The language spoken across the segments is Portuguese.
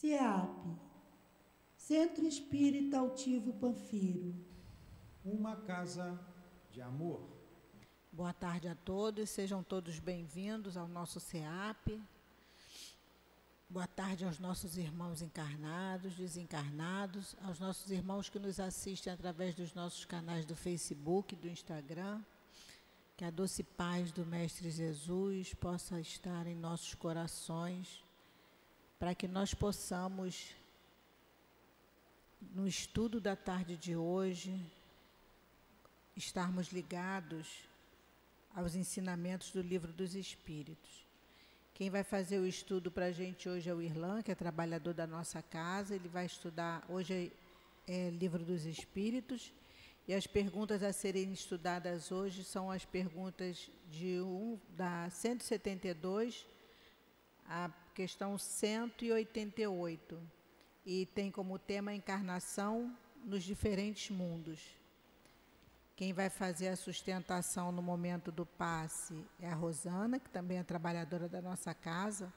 CEAP, Centro Espírita Altivo Panfiro. Uma casa de amor. Boa tarde a todos, sejam todos bem-vindos ao nosso CEAP. Boa tarde aos nossos irmãos encarnados, desencarnados, aos nossos irmãos que nos assistem através dos nossos canais do Facebook, do Instagram. Que a doce paz do Mestre Jesus possa estar em nossos corações, para que nós possamos, no estudo da tarde de hoje, estarmos ligados aos ensinamentos do Livro dos Espíritos. Quem vai fazer o estudo para a gente hoje é o Irlan, que é trabalhador da nossa casa. Ele vai estudar, hoje é Livro dos Espíritos, e as perguntas a serem estudadas hoje são as perguntas da 172, a questão 188, e tem como tema a encarnação nos diferentes mundos. Quem vai fazer a sustentação no momento do passe é a Rosana, que também é trabalhadora da nossa casa,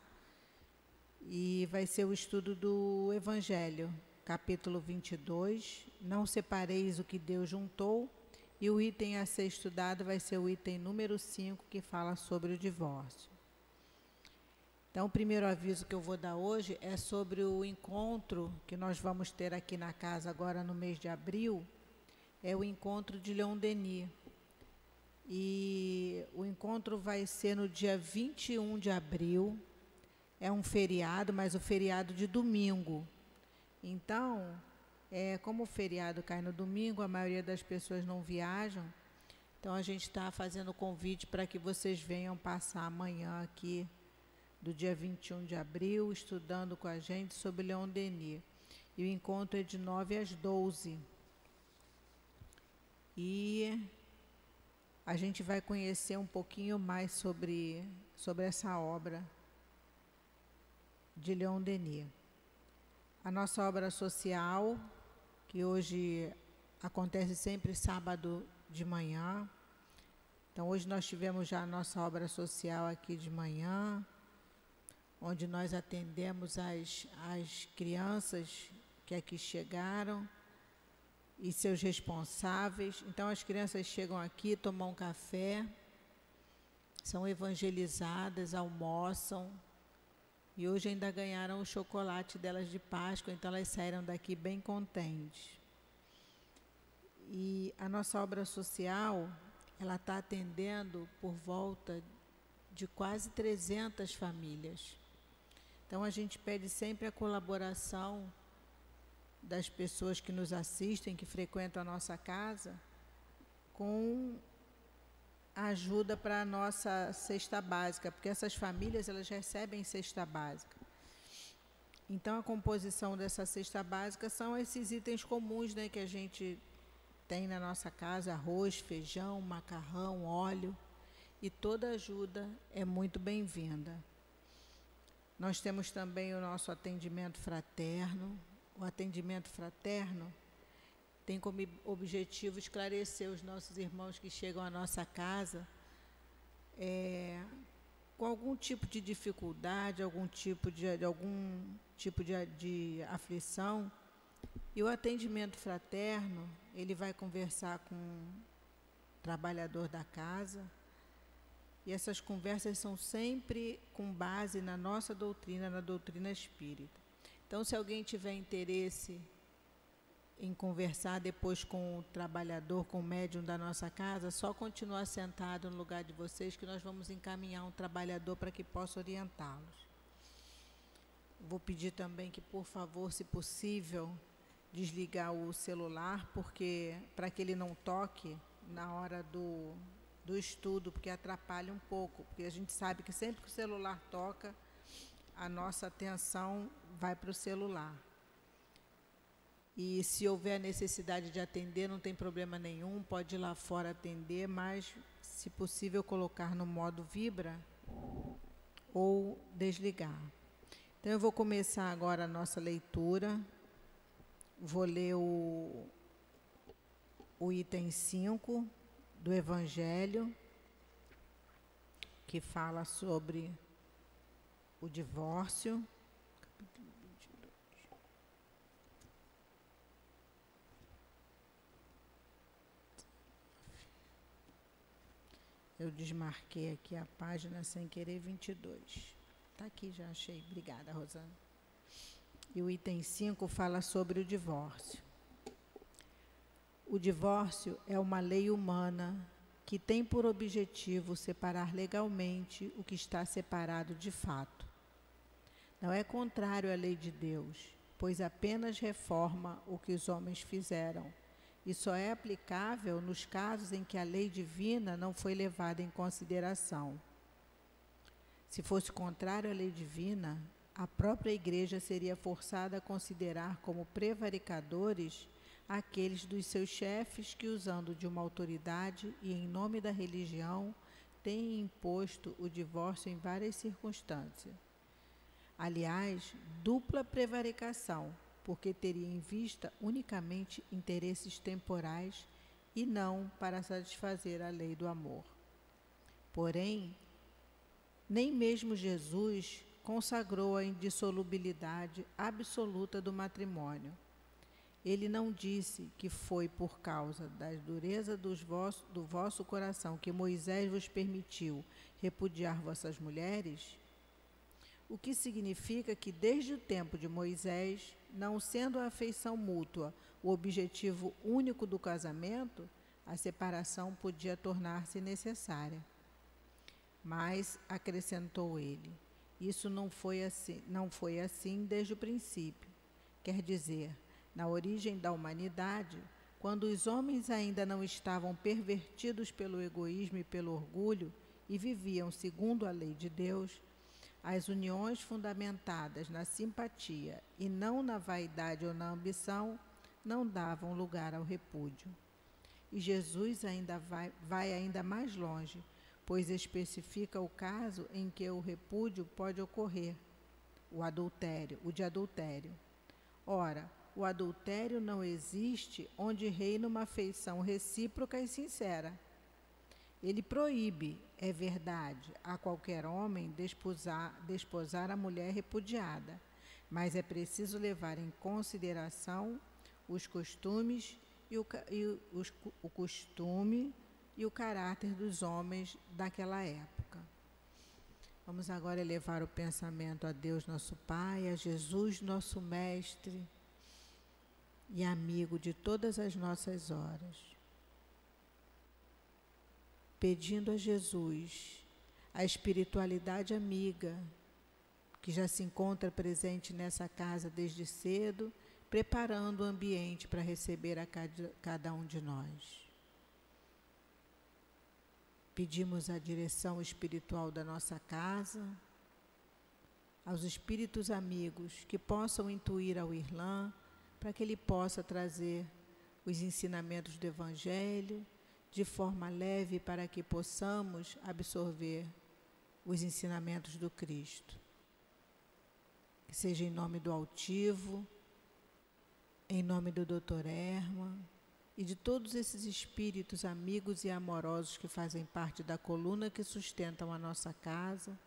e vai ser o estudo do Evangelho, capítulo 22, não separeis o que Deus juntou, e o item a ser estudado vai ser o item número 5, que fala sobre o divórcio. Então, o primeiro aviso que eu vou dar hoje é sobre o encontro que nós vamos ter aqui na casa agora no mês de abril. É o encontro de Leon Denis. E o encontro vai ser no dia 21 de abril. É um feriado, mas o feriado de domingo. Então, como o feriado cai no domingo, a maioria das pessoas não viajam. Então, a gente está fazendo o convite para que vocês venham passar amanhã aqui, do dia 21 de abril, estudando com a gente sobre Leon Denis. E o encontro é de 9 às 12. E a gente vai conhecer um pouquinho mais sobre essa obra de Leon Denis. A nossa obra social, que hoje acontece sempre sábado de manhã. Então, hoje nós tivemos já a nossa obra social aqui de manhã, onde nós atendemos as crianças que aqui chegaram e seus responsáveis. Então, as crianças chegam aqui, tomam um café, são evangelizadas, almoçam, e hoje ainda ganharam o chocolate delas de Páscoa, então elas saíram daqui bem contentes. E a nossa obra social, ela está atendendo por volta de quase 300 famílias. Então, a gente pede sempre a colaboração das pessoas que nos assistem, que frequentam a nossa casa, com a ajuda para a nossa cesta básica, porque essas famílias, elas recebem cesta básica. Então, a composição dessa cesta básica são esses itens comuns, né, que a gente tem na nossa casa: arroz, feijão, macarrão, óleo, e toda ajuda é muito bem-vinda. Nós temos também o nosso atendimento fraterno. O atendimento fraterno tem como objetivo esclarecer os nossos irmãos que chegam à nossa casa com algum tipo de dificuldade, algum tipo de aflição. E o atendimento fraterno, ele vai conversar com o trabalhador da casa. E essas conversas são sempre com base na nossa doutrina, na doutrina espírita. Então, se alguém tiver interesse em conversar depois com o trabalhador, com o médium da nossa casa, só continuar sentado no lugar de vocês, que nós vamos encaminhar um trabalhador para que possa orientá-los. Vou pedir também que, por favor, se possível, desligar o celular, porque para que ele não toque na hora do estudo, porque atrapalha um pouco, porque a gente sabe que sempre que o celular toca, a nossa atenção vai para o celular. E se houver necessidade de atender, não tem problema nenhum, pode ir lá fora atender, mas, se possível, colocar no modo vibra ou desligar. Então, eu vou começar agora a nossa leitura. Vou ler o item 5 do Evangelho, que fala sobre o divórcio. Capítulo 22. Eu desmarquei aqui a página sem querer, 22. Está aqui, já achei. Obrigada, Rosana. E o item 5 fala sobre o divórcio. O divórcio é uma lei humana que tem por objetivo separar legalmente o que está separado de fato. Não é contrário à lei de Deus, pois apenas reforma o que os homens fizeram, e só é aplicável nos casos em que a lei divina não foi levada em consideração. Se fosse contrário à lei divina, a própria Igreja seria forçada a considerar como prevaricadores aqueles dos seus chefes que, usando de uma autoridade e em nome da religião, têm imposto o divórcio em várias circunstâncias. Aliás, dupla prevaricação, porque teria em vista unicamente interesses temporais e não para satisfazer a lei do amor. Porém, nem mesmo Jesus consagrou a indissolubilidade absoluta do matrimônio. Ele não disse que foi por causa da dureza do vosso coração que Moisés vos permitiu repudiar vossas mulheres, o que significa que desde o tempo de Moisés, não sendo a afeição mútua o objetivo único do casamento, a separação podia tornar-se necessária. Mas, acrescentou ele, isso não foi assim desde o princípio. Quer dizer, na origem da humanidade, quando os homens ainda não estavam pervertidos pelo egoísmo e pelo orgulho e viviam segundo a lei de Deus, as uniões fundamentadas na simpatia e não na vaidade ou na ambição não davam lugar ao repúdio. E Jesus ainda vai ainda mais longe, pois especifica o caso em que o repúdio pode ocorrer, o de adultério. Ora, o adultério não existe onde reina uma afeição recíproca e sincera. Ele proíbe, é verdade, a qualquer homem desposar a mulher repudiada, mas é preciso levar em consideração os costumes o costume e o caráter dos homens daquela época. Vamos agora elevar o pensamento a Deus nosso Pai, a Jesus nosso Mestre e amigo de todas as nossas horas, pedindo a Jesus, a espiritualidade amiga, que já se encontra presente nessa casa desde cedo, preparando o ambiente para receber a cada um de nós. Pedimos a direção espiritual da nossa casa, aos espíritos amigos que possam intuir ao Irlan, para que ele possa trazer os ensinamentos do Evangelho, de forma leve, para que possamos absorver os ensinamentos do Cristo. Que seja em nome do Altivo, em nome do Dr. Erma e de todos esses espíritos amigos e amorosos que fazem parte da coluna que sustentam a nossa casa,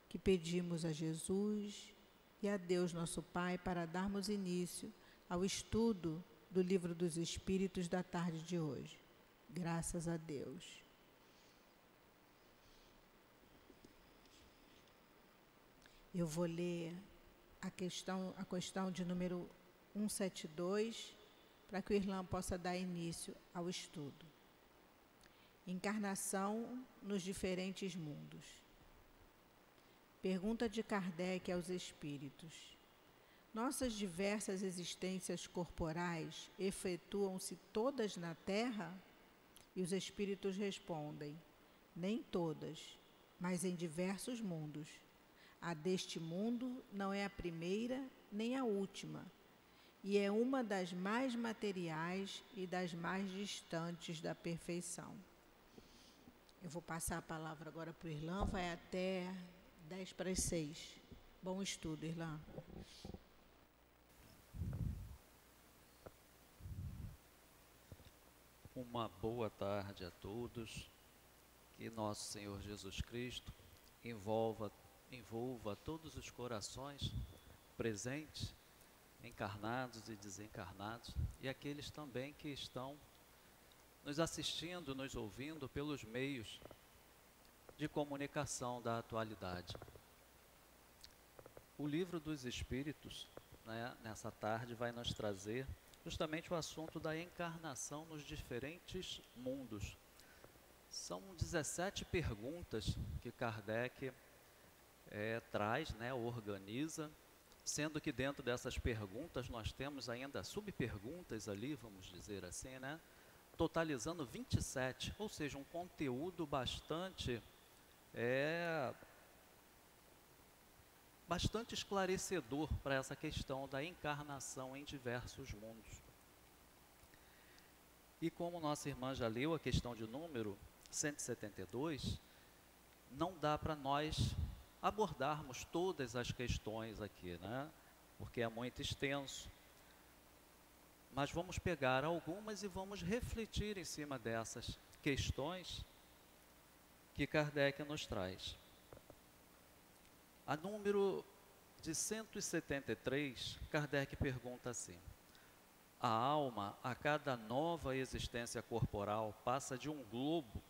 que pedimos a Jesus e a Deus nosso Pai para darmos início ao estudo do Livro dos Espíritos da tarde de hoje. Graças a Deus. Eu vou ler a questão de número 172, para que o Irlan possa dar início ao estudo. Encarnação nos diferentes mundos. Pergunta de Kardec aos espíritos: nossas diversas existências corporais efetuam-se todas na Terra? E os espíritos respondem: nem todas, mas em diversos mundos. A deste mundo não é a primeira nem a última, e é uma das mais materiais e das mais distantes da perfeição. Eu vou passar a palavra agora para o Irlan, vai até 5:50. Bom estudo, Irlan. Uma boa tarde a todos, que nosso Senhor Jesus Cristo envolva todos os corações presentes, encarnados e desencarnados, e aqueles também que estão nos assistindo, nos ouvindo pelos meios de comunicação da atualidade. O Livro dos Espíritos, né, nessa tarde, vai nos trazer justamente o assunto da encarnação nos diferentes mundos. São 17 perguntas que Kardec traz, né, organiza, sendo que dentro dessas perguntas nós temos ainda subperguntas ali, vamos dizer assim, né, totalizando 27, ou seja, um conteúdo bastante esclarecedor para essa questão da encarnação em diversos mundos. E como nossa irmã já leu a questão de número 172, não dá para nós abordarmos todas as questões aqui, né? Porque é muito extenso. Mas vamos pegar algumas e vamos refletir em cima dessas questões que Kardec nos traz. A número de 173, Kardec pergunta assim: a alma, a cada nova existência corporal, passa de um globo,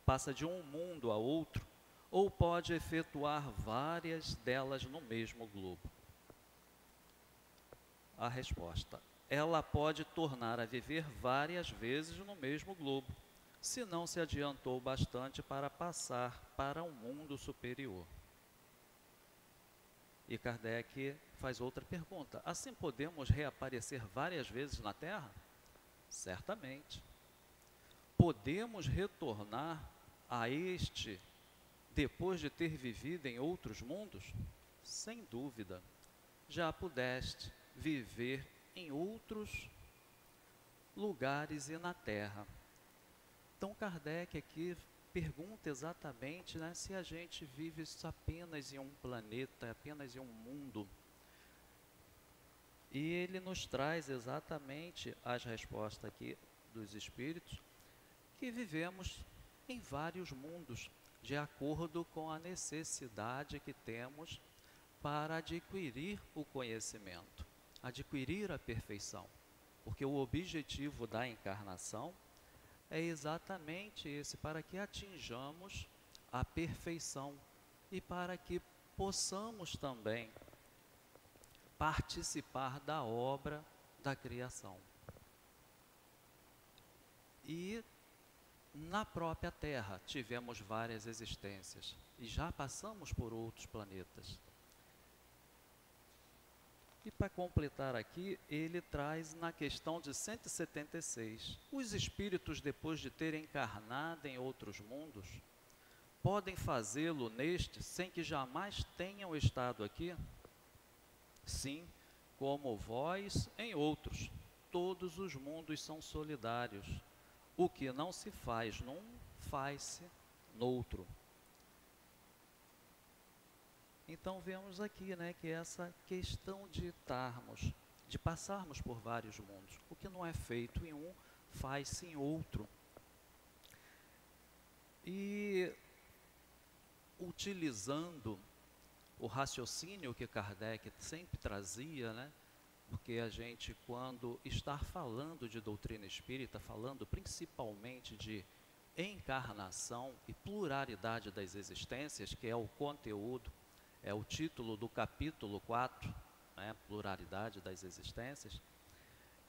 passa de um mundo a outro, ou pode efetuar várias delas no mesmo globo? A resposta: ela pode tornar a viver várias vezes no mesmo globo, se não se adiantou bastante para passar para um mundo superior. E Kardec faz outra pergunta: assim podemos reaparecer várias vezes na Terra? Certamente. Podemos retornar a este depois de ter vivido em outros mundos? Sem dúvida. Já pudeste viver em outros lugares e na Terra. Então Kardec aqui pergunta exatamente, né, se a gente vive apenas em um planeta, apenas em um mundo. E ele nos traz exatamente as respostas aqui dos Espíritos, que vivemos em vários mundos, de acordo com a necessidade que temos para adquirir o conhecimento, adquirir a perfeição. Porque o objetivo da encarnação é exatamente esse, para que atinjamos a perfeição e para que possamos também participar da obra da criação. E na própria Terra tivemos várias existências e já passamos por outros planetas. E para completar aqui, ele traz na questão de 176, os espíritos, depois de terem encarnado em outros mundos, podem fazê-lo neste sem que jamais tenham estado aqui? Sim, como vós em outros, todos os mundos são solidários. O que não se faz num, faz-se noutro. Então vemos aqui, né, que essa questão de passarmos por vários mundos, o que não é feito em um, faz-se em outro. E utilizando o raciocínio que Kardec sempre trazia, né, porque a gente, quando está falando de doutrina espírita, falando principalmente de encarnação e pluralidade das existências, que é o conteúdo, é o título do capítulo 4, né, pluralidade das existências,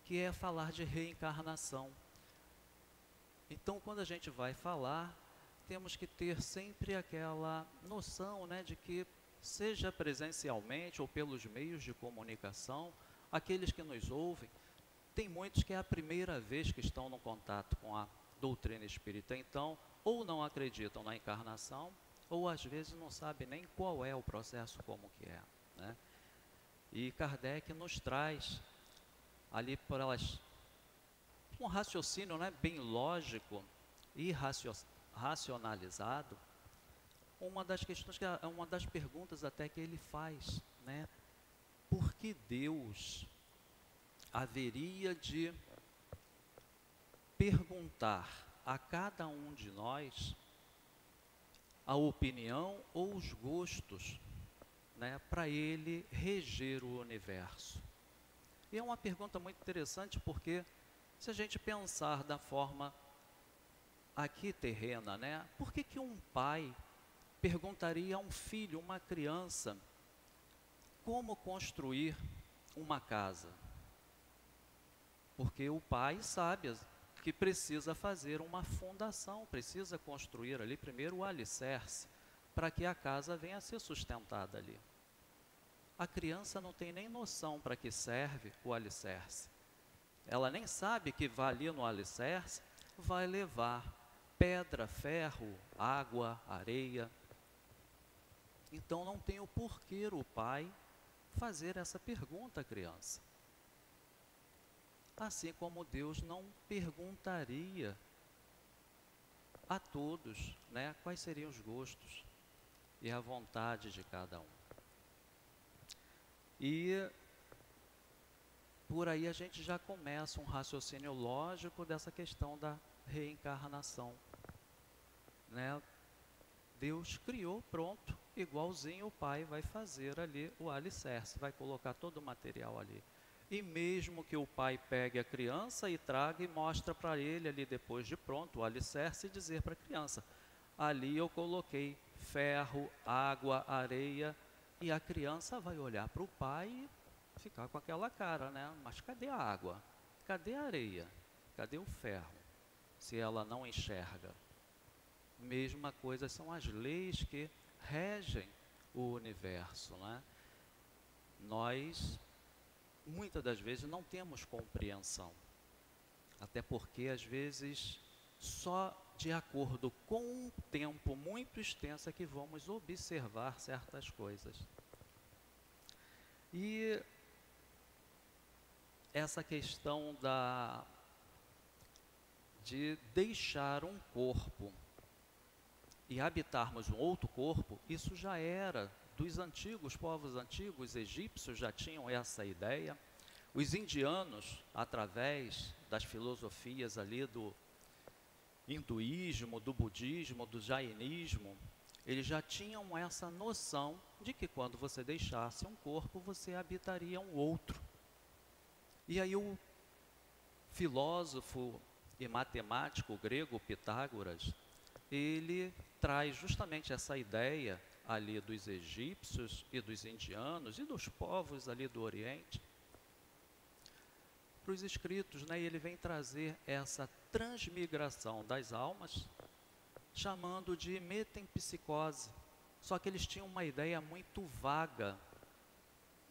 que é falar de reencarnação. Então, quando a gente vai falar, temos que ter sempre aquela noção, né, de que, seja presencialmente ou pelos meios de comunicação, aqueles que nos ouvem, tem muitos que é a primeira vez que estão no contato com a doutrina espírita, então, ou não acreditam na encarnação, ou às vezes não sabem nem qual é o processo, como que é, né? E Kardec nos traz ali por elas um raciocínio, né, bem lógico e racionalizado, uma das questões, uma das perguntas até que ele faz, né? Por que Deus haveria de perguntar a cada um de nós a opinião ou os gostos, né, para ele reger o universo? E é uma pergunta muito interessante, porque se a gente pensar da forma aqui terrena, né, por que um pai perguntaria a um filho, uma criança, como construir uma casa? Porque o pai sabe que precisa fazer uma fundação, precisa construir ali primeiro o alicerce, para que a casa venha a ser sustentada ali. A criança não tem nem noção para que serve o alicerce. Ela nem sabe que vai ali no alicerce, vai levar pedra, ferro, água, areia. Então não tem o porquê o pai fazer essa pergunta à criança. Assim como Deus não perguntaria a todos, né, quais seriam os gostos e a vontade de cada um. E por aí a gente já começa um raciocínio lógico dessa questão da reencarnação, né? Deus criou, pronto, igualzinho o pai vai fazer ali o alicerce, vai colocar todo o material ali. E mesmo que o pai pegue a criança e traga e mostra para ele ali depois de pronto o alicerce e dizer para a criança, ali eu coloquei ferro, água, areia, e a criança vai olhar para o pai e ficar com aquela cara, né? Mas cadê a água? Cadê a areia? Cadê o ferro? Se ela não enxerga. Mesma coisa são as leis que regem o universo, né? Nós, muitas das vezes, não temos compreensão. Até porque, às vezes, só de acordo com um tempo muito extenso é que vamos observar certas coisas. E essa questão de deixar um corpo e habitarmos um outro corpo, isso já era dos antigos, povos antigos, os egípcios já tinham essa ideia. Os indianos, através das filosofias ali do hinduísmo, do budismo, do jainismo, eles já tinham essa noção de que quando você deixasse um corpo, você habitaria um outro. E aí o filósofo e matemático grego Pitágoras, ele traz justamente essa ideia ali dos egípcios e dos indianos e dos povos ali do Oriente para os escritos, né? E ele vem trazer essa transmigração das almas, chamando de metempsicose. Só que eles tinham uma ideia muito vaga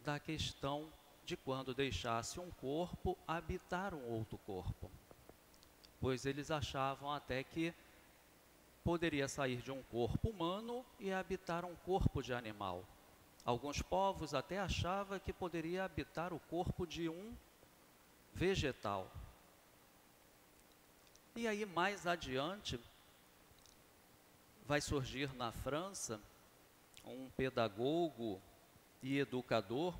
da questão de quando deixasse um corpo, habitar um outro corpo. Pois eles achavam até que poderia sair de um corpo humano e habitar um corpo de animal. Alguns povos até achavam que poderia habitar o corpo de um vegetal. E aí mais adiante vai surgir na França um pedagogo e educador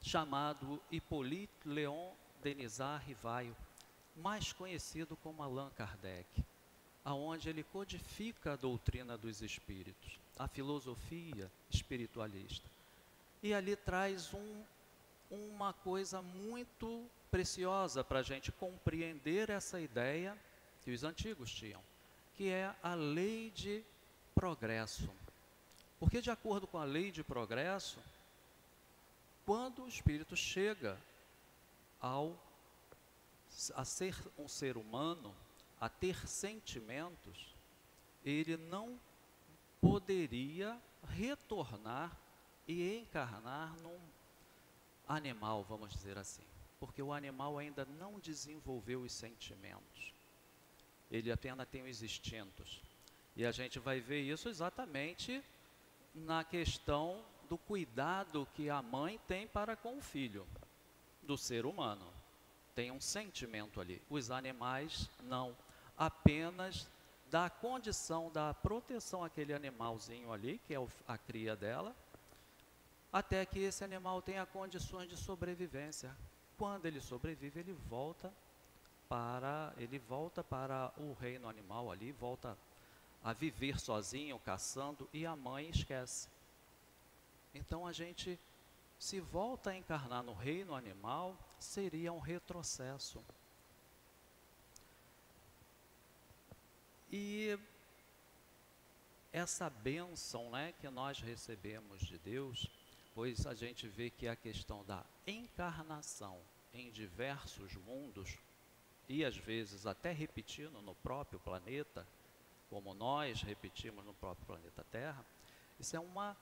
chamado Hippolyte Léon Denisard Rivaio, mais conhecido como Allan Kardec, aonde ele codifica a doutrina dos espíritos, a filosofia espiritualista. E ali traz uma coisa muito preciosa para a gente compreender essa ideia que os antigos tinham, que é a lei de progresso. Porque de acordo com a lei de progresso, quando o espírito chega a ser um ser humano, a ter sentimentos, ele não poderia retornar e encarnar num animal, vamos dizer assim, porque o animal ainda não desenvolveu os sentimentos, ele apenas tem os instintos. E a gente vai ver isso exatamente na questão do cuidado que a mãe tem para com o filho, do ser humano. Tem um sentimento ali. Os animais não, apenas dá a condição da proteção àquele animalzinho ali, que é a cria dela, até que esse animal tenha condições de sobrevivência. Quando ele sobrevive, ele volta para o reino animal ali, volta a viver sozinho, caçando, e a mãe esquece. Então a gente, se volta a encarnar no reino animal, seria um retrocesso. E essa bênção, né, que nós recebemos de Deus, pois a gente vê que a questão da encarnação em diversos mundos, e às vezes até repetindo no próprio planeta, como nós repetimos no próprio planeta Terra, isso é uma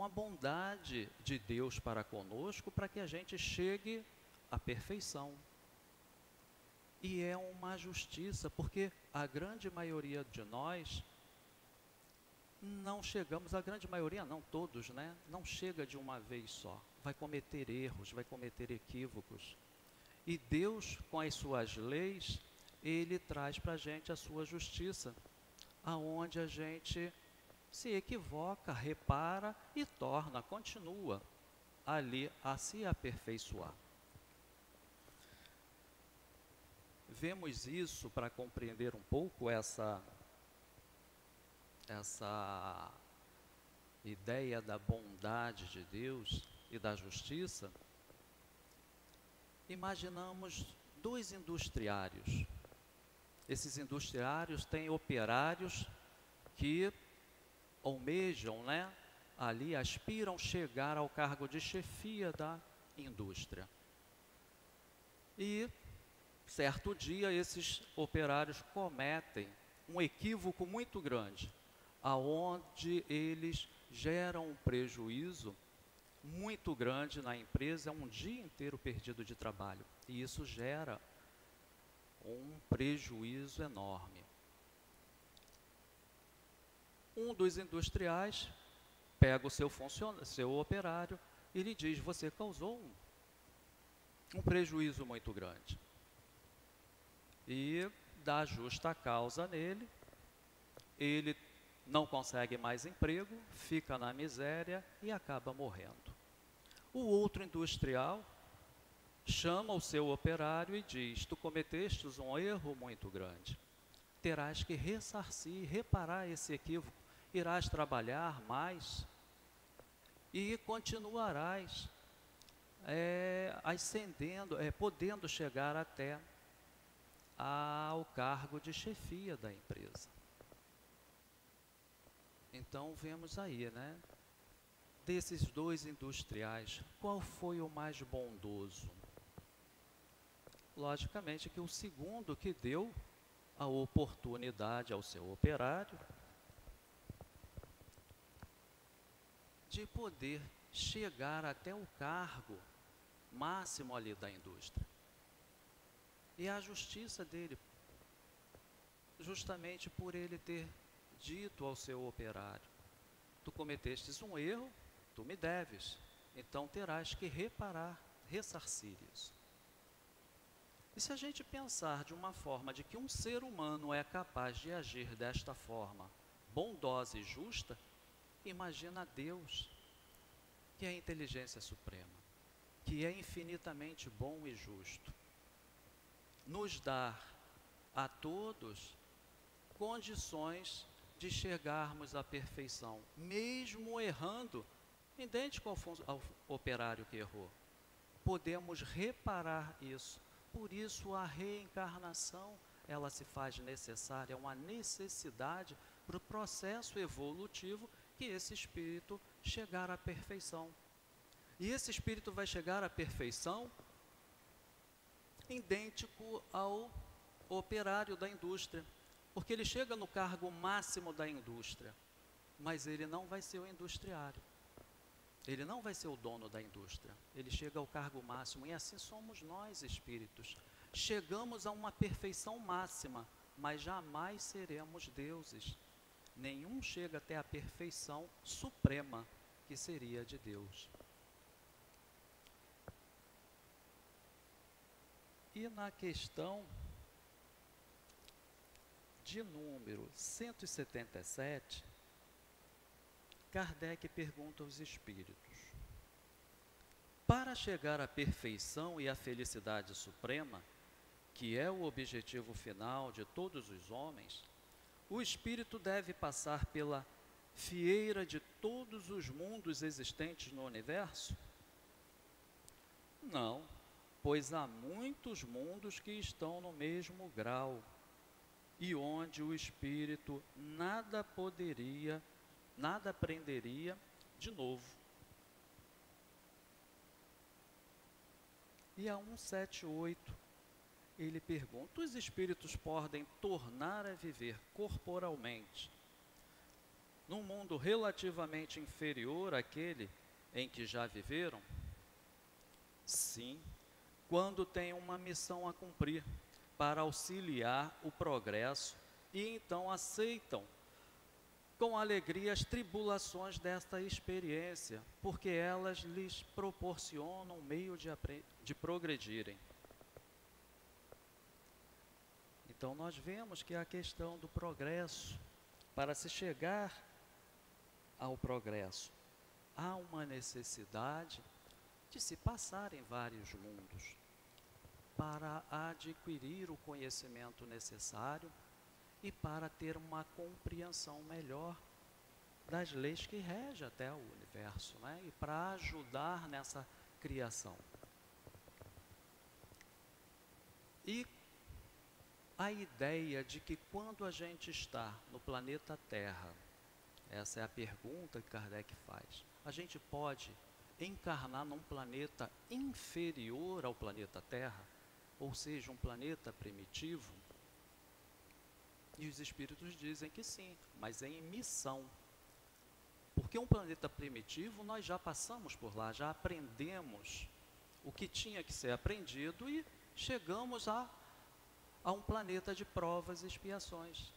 bondade de Deus para conosco, para que a gente chegue à perfeição. E é uma justiça, porque a grande maioria de nós não chegamos, a grande maioria não, todos, né? Não chega de uma vez só, vai cometer erros, vai cometer equívocos. E Deus, com as suas leis, Ele traz para a gente a sua justiça, aonde a gente se equivoca, repara e continua ali a se aperfeiçoar. Vemos isso para compreender um pouco essa ideia da bondade de Deus e da justiça. Imaginamos dois industriários. Esses industriários têm operários que almejam, né, ali aspiram chegar ao cargo de chefia da indústria. E certo dia esses operários cometem um equívoco muito grande, aonde eles geram um prejuízo muito grande na empresa, é um dia inteiro perdido de trabalho, e isso gera um prejuízo enorme. Um dos industriais pega o seu operário e lhe diz: você causou um prejuízo muito grande. E dá justa causa nele, ele não consegue mais emprego, fica na miséria e acaba morrendo. O outro industrial chama o seu operário e diz: tu cometestes um erro muito grande, terás que ressarcir, reparar esse equívoco, irás trabalhar mais e continuarás ascendendo, podendo chegar até ao cargo de chefia da empresa. Então vemos aí, né, desses dois industriais, qual foi o mais bondoso? Logicamente que o segundo, que deu a oportunidade ao seu operário de poder chegar até o cargo máximo ali da indústria. E a justiça dele, justamente por ele ter dito ao seu operário: tu cometestes um erro, tu me deves, então terás que reparar, ressarcir isso. E se a gente pensar de uma forma de que um ser humano é capaz de agir desta forma, bondosa e justa, imagina Deus, que é a inteligência suprema, que é infinitamente bom e justo, nos dar a todos condições de chegarmos à perfeição, mesmo errando, idêntico ao operário que errou. Podemos reparar isso. Por isso a reencarnação, ela se faz necessária, é uma necessidade para o processo evolutivo que esse espírito chegar à perfeição. E esse espírito vai chegar à perfeição idêntico ao operário da indústria, porque ele chega no cargo máximo da indústria, mas ele não vai ser o industriário, ele não vai ser o dono da indústria, ele chega ao cargo máximo. E assim somos nós, espíritos, chegamos a uma perfeição máxima, mas jamais seremos deuses. Nenhum chega até a perfeição suprema, que seria de Deus. E na questão de número 177, Kardec pergunta aos espíritos: para chegar à perfeição e à felicidade suprema, que é o objetivo final de todos os homens, o espírito deve passar pela fieira de todos os mundos existentes no universo? Não, pois há muitos mundos que estão no mesmo grau. e onde o espírito nada aprenderia de novo. E a 178, ele pergunta: os espíritos podem tornar a viver corporalmente num mundo relativamente inferior àquele em que já viveram? Sim, quando têm uma missão a cumprir para auxiliar o progresso e então aceitam com alegria as tribulações desta experiência, porque elas lhes proporcionam um meio de progredirem. Então nós vemos que a questão do progresso, para se chegar ao progresso, há uma necessidade de se passar em vários mundos para adquirir o conhecimento necessário e para ter uma compreensão melhor das leis que regem até o universo, né? E para ajudar nessa criação. E a ideia de que quando a gente está no planeta Terra, essa é a pergunta que Kardec faz, a gente pode encarnar num planeta inferior ao planeta Terra, ou seja, um planeta primitivo? E os espíritos dizem que sim, mas em missão. Porque um planeta primitivo, nós já passamos por lá, já aprendemos o que tinha que ser aprendido e chegamos a um planeta de provas e expiações.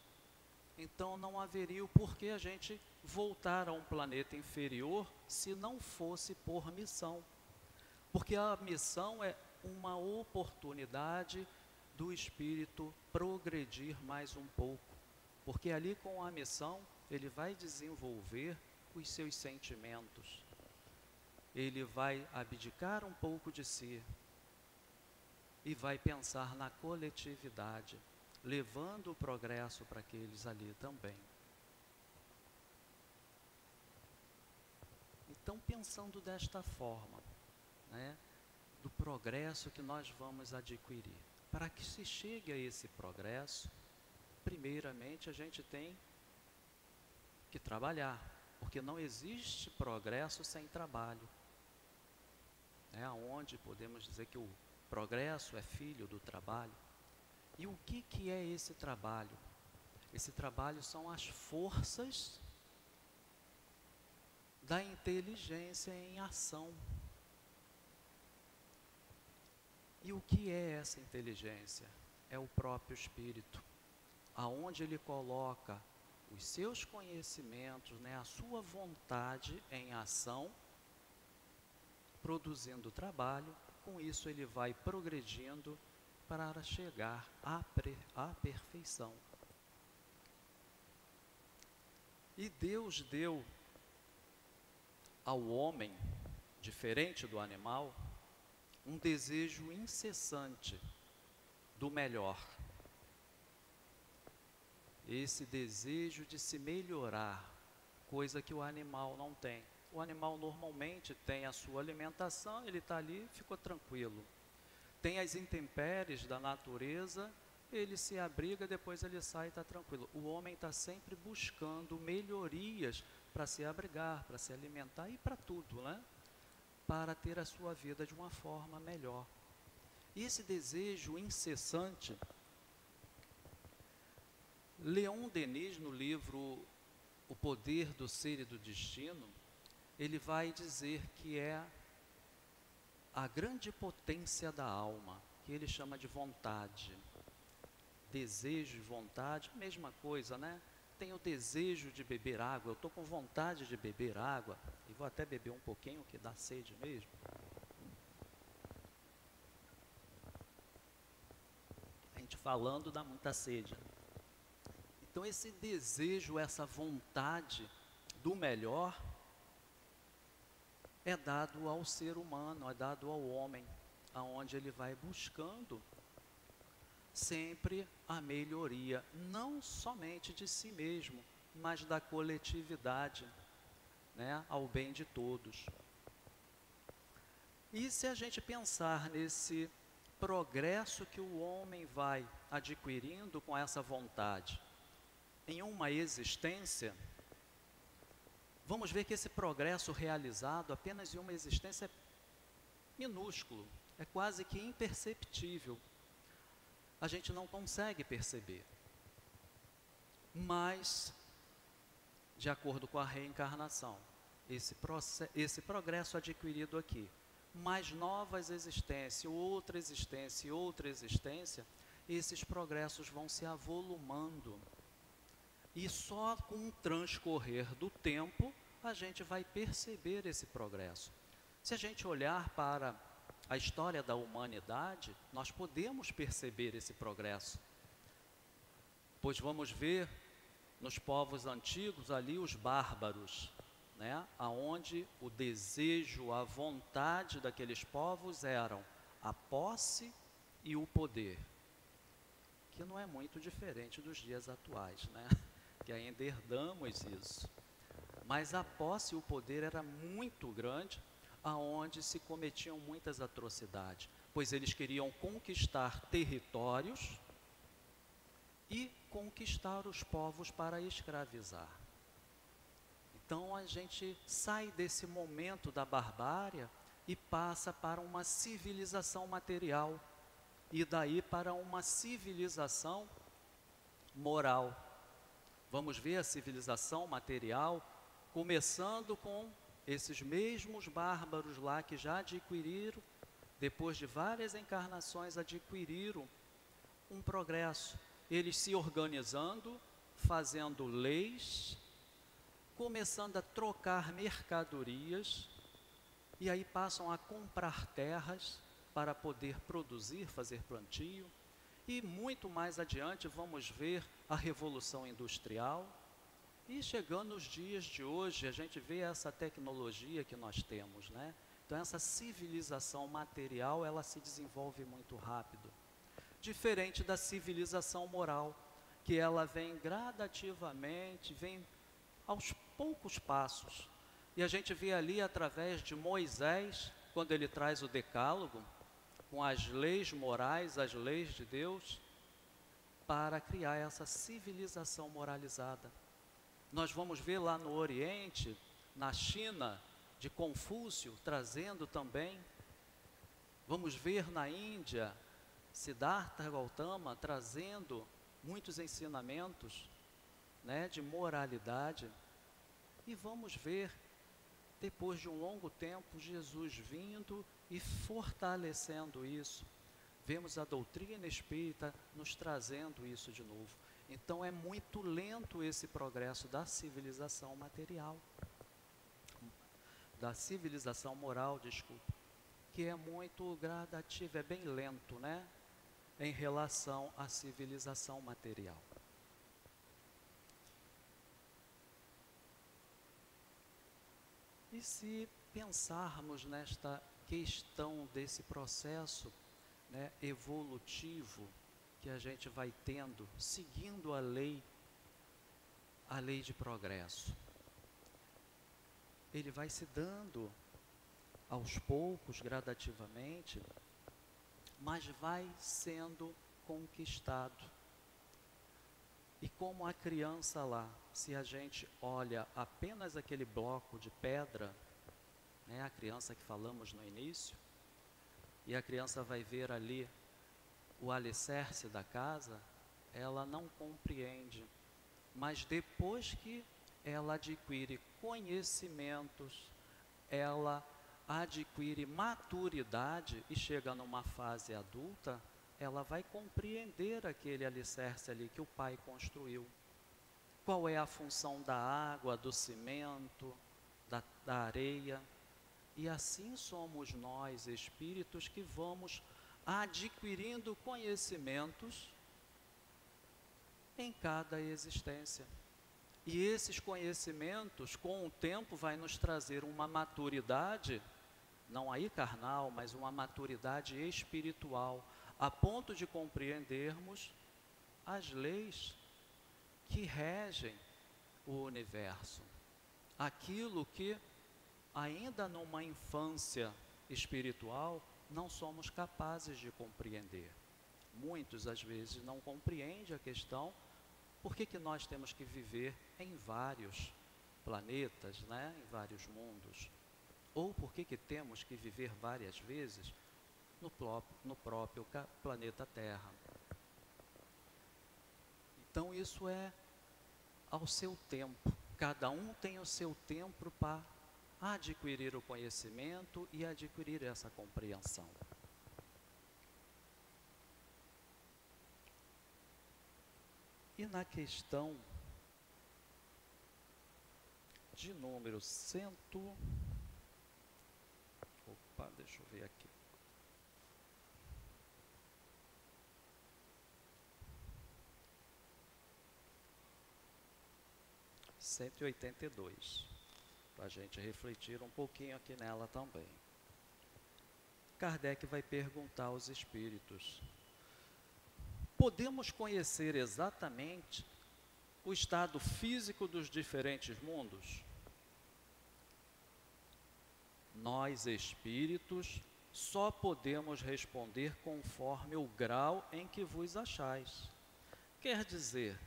Então não haveria o porquê a gente voltar a um planeta inferior se não fosse por missão. Porque a missão é uma oportunidade do espírito progredir mais um pouco. Porque ali com a missão ele vai desenvolver os seus sentimentos. Ele vai abdicar um pouco de si e vai pensar na coletividade, levando o progresso para aqueles ali também. Então, pensando desta forma, né, do progresso que nós vamos adquirir, para que se chegue a esse progresso, primeiramente a gente tem que trabalhar, porque não existe progresso sem trabalho. É onde podemos dizer que o progresso é filho do trabalho. E o que é esse trabalho? Esse trabalho são as forças da inteligência em ação. E o que é essa inteligência? É o próprio espírito, aonde ele coloca os seus conhecimentos, né, a sua vontade em ação, produzindo trabalho. Com isso ele vai progredindo para chegar à perfeição. E Deus deu ao homem, diferente do animal, um desejo incessante do melhor. Esse desejo de se melhorar, coisa que o animal não tem. O animal normalmente tem a sua alimentação, ele está ali, ficou tranquilo. Tem as intempéries da natureza, ele se abriga, depois ele sai e está tranquilo. O homem está sempre buscando melhorias para se abrigar, para se alimentar e para tudo, né? Para ter a sua vida de uma forma melhor. E esse desejo incessante, Leon Denis, no livro O Poder do Ser e do Destino, ele vai dizer que é a grande potência da alma, que ele chama de vontade. Desejo e vontade, mesma coisa, né? Tem o desejo de beber água, eu estou com vontade de beber água, e vou até beber um pouquinho, que dá sede mesmo. A gente falando dá muita sede. Então esse desejo, essa vontade do melhor, é dado ao ser humano, é dado ao homem, aonde ele vai buscando sempre a melhoria, não somente de si mesmo, mas da coletividade, né, ao bem de todos. E se a gente pensar nesse progresso que o homem vai adquirindo com essa vontade em uma existência, vamos ver que esse progresso realizado apenas em uma existência é minúsculo, é quase que imperceptível. A gente não consegue perceber. Mas, de acordo com a reencarnação, esse progresso adquirido aqui, mais novas existências, outra existência e outra existência, esses progressos vão se avolumando. E só com o transcorrer do tempo, a gente vai perceber esse progresso. Se a gente olhar para a história da humanidade, nós podemos perceber esse progresso. Pois vamos ver nos povos antigos ali os bárbaros, né? Aonde o desejo, a vontade daqueles povos eram a posse e o poder, que não é muito diferente dos dias atuais, né? Que ainda herdamos isso. Mas a posse e o poder era muito grande, aonde se cometiam muitas atrocidades, pois eles queriam conquistar territórios e conquistar os povos para escravizar. Então a gente sai desse momento da barbárie e passa para uma civilização material, e daí para uma civilização moral. Vamos ver a civilização material começando com esses mesmos bárbaros lá que já adquiriram, depois de várias encarnações, adquiriram um progresso. Eles se organizando, fazendo leis, começando a trocar mercadorias, e aí passam a comprar terras para poder produzir, fazer plantio. E muito mais adiante vamos ver a Revolução Industrial. E chegando nos dias de hoje, a gente vê essa tecnologia que nós temos, né? Então essa civilização material, ela se desenvolve muito rápido. Diferente da civilização moral, que ela vem gradativamente, vem aos poucos passos. E a gente vê ali através de Moisés, quando ele traz o Decálogo, com as leis morais, as leis de Deus, para criar essa civilização moralizada. Nós vamos ver lá no Oriente, na China, de Confúcio, trazendo também. Vamos ver na Índia, Siddhartha Gautama trazendo muitos ensinamentos, né, de moralidade. E vamos ver, depois de um longo tempo, Jesus vindo e fortalecendo isso. Vemos a doutrina espírita nos trazendo isso de novo. Então é muito lento esse progresso da civilização material, da civilização moral, desculpa, que é muito gradativo, é bem lento, né, em relação à civilização material. E se pensarmos nesta questão desse processo, né, evolutivo que a gente vai tendo, seguindo a lei de progresso, ele vai se dando aos poucos, gradativamente, mas vai sendo conquistado. E como a criança lá, se a gente olha apenas aquele bloco de pedra, né, a criança que falamos no início, e a criança vai ver ali o alicerce da casa, ela não compreende. Mas depois que ela adquire conhecimentos, ela adquire maturidade e chega numa fase adulta, ela vai compreender aquele alicerce ali que o pai construiu. Qual é a função da água, do cimento, da areia? E assim somos nós, espíritos, que vamos adquirindo conhecimentos em cada existência. E esses conhecimentos, com o tempo, vai nos trazer uma maturidade, não aí carnal, mas uma maturidade espiritual, a ponto de compreendermos as leis que regem o universo. Aquilo que, ainda numa infância espiritual, não somos capazes de compreender. Muitos, às vezes, não compreendem a questão por que nós temos que viver em vários planetas, né? Em vários mundos. Ou por que temos que viver várias vezes no próprio planeta Terra. Então, isso é ao seu tempo. Cada um tem o seu tempo para adquirir o conhecimento e adquirir essa compreensão. E na questão de número deixa eu ver aqui. Cento e 182, para a gente refletir um pouquinho aqui nela também. Kardec vai perguntar aos espíritos: podemos conhecer exatamente o estado físico dos diferentes mundos? Nós, espíritos, só podemos responder conforme o grau em que vos achais. Quer dizer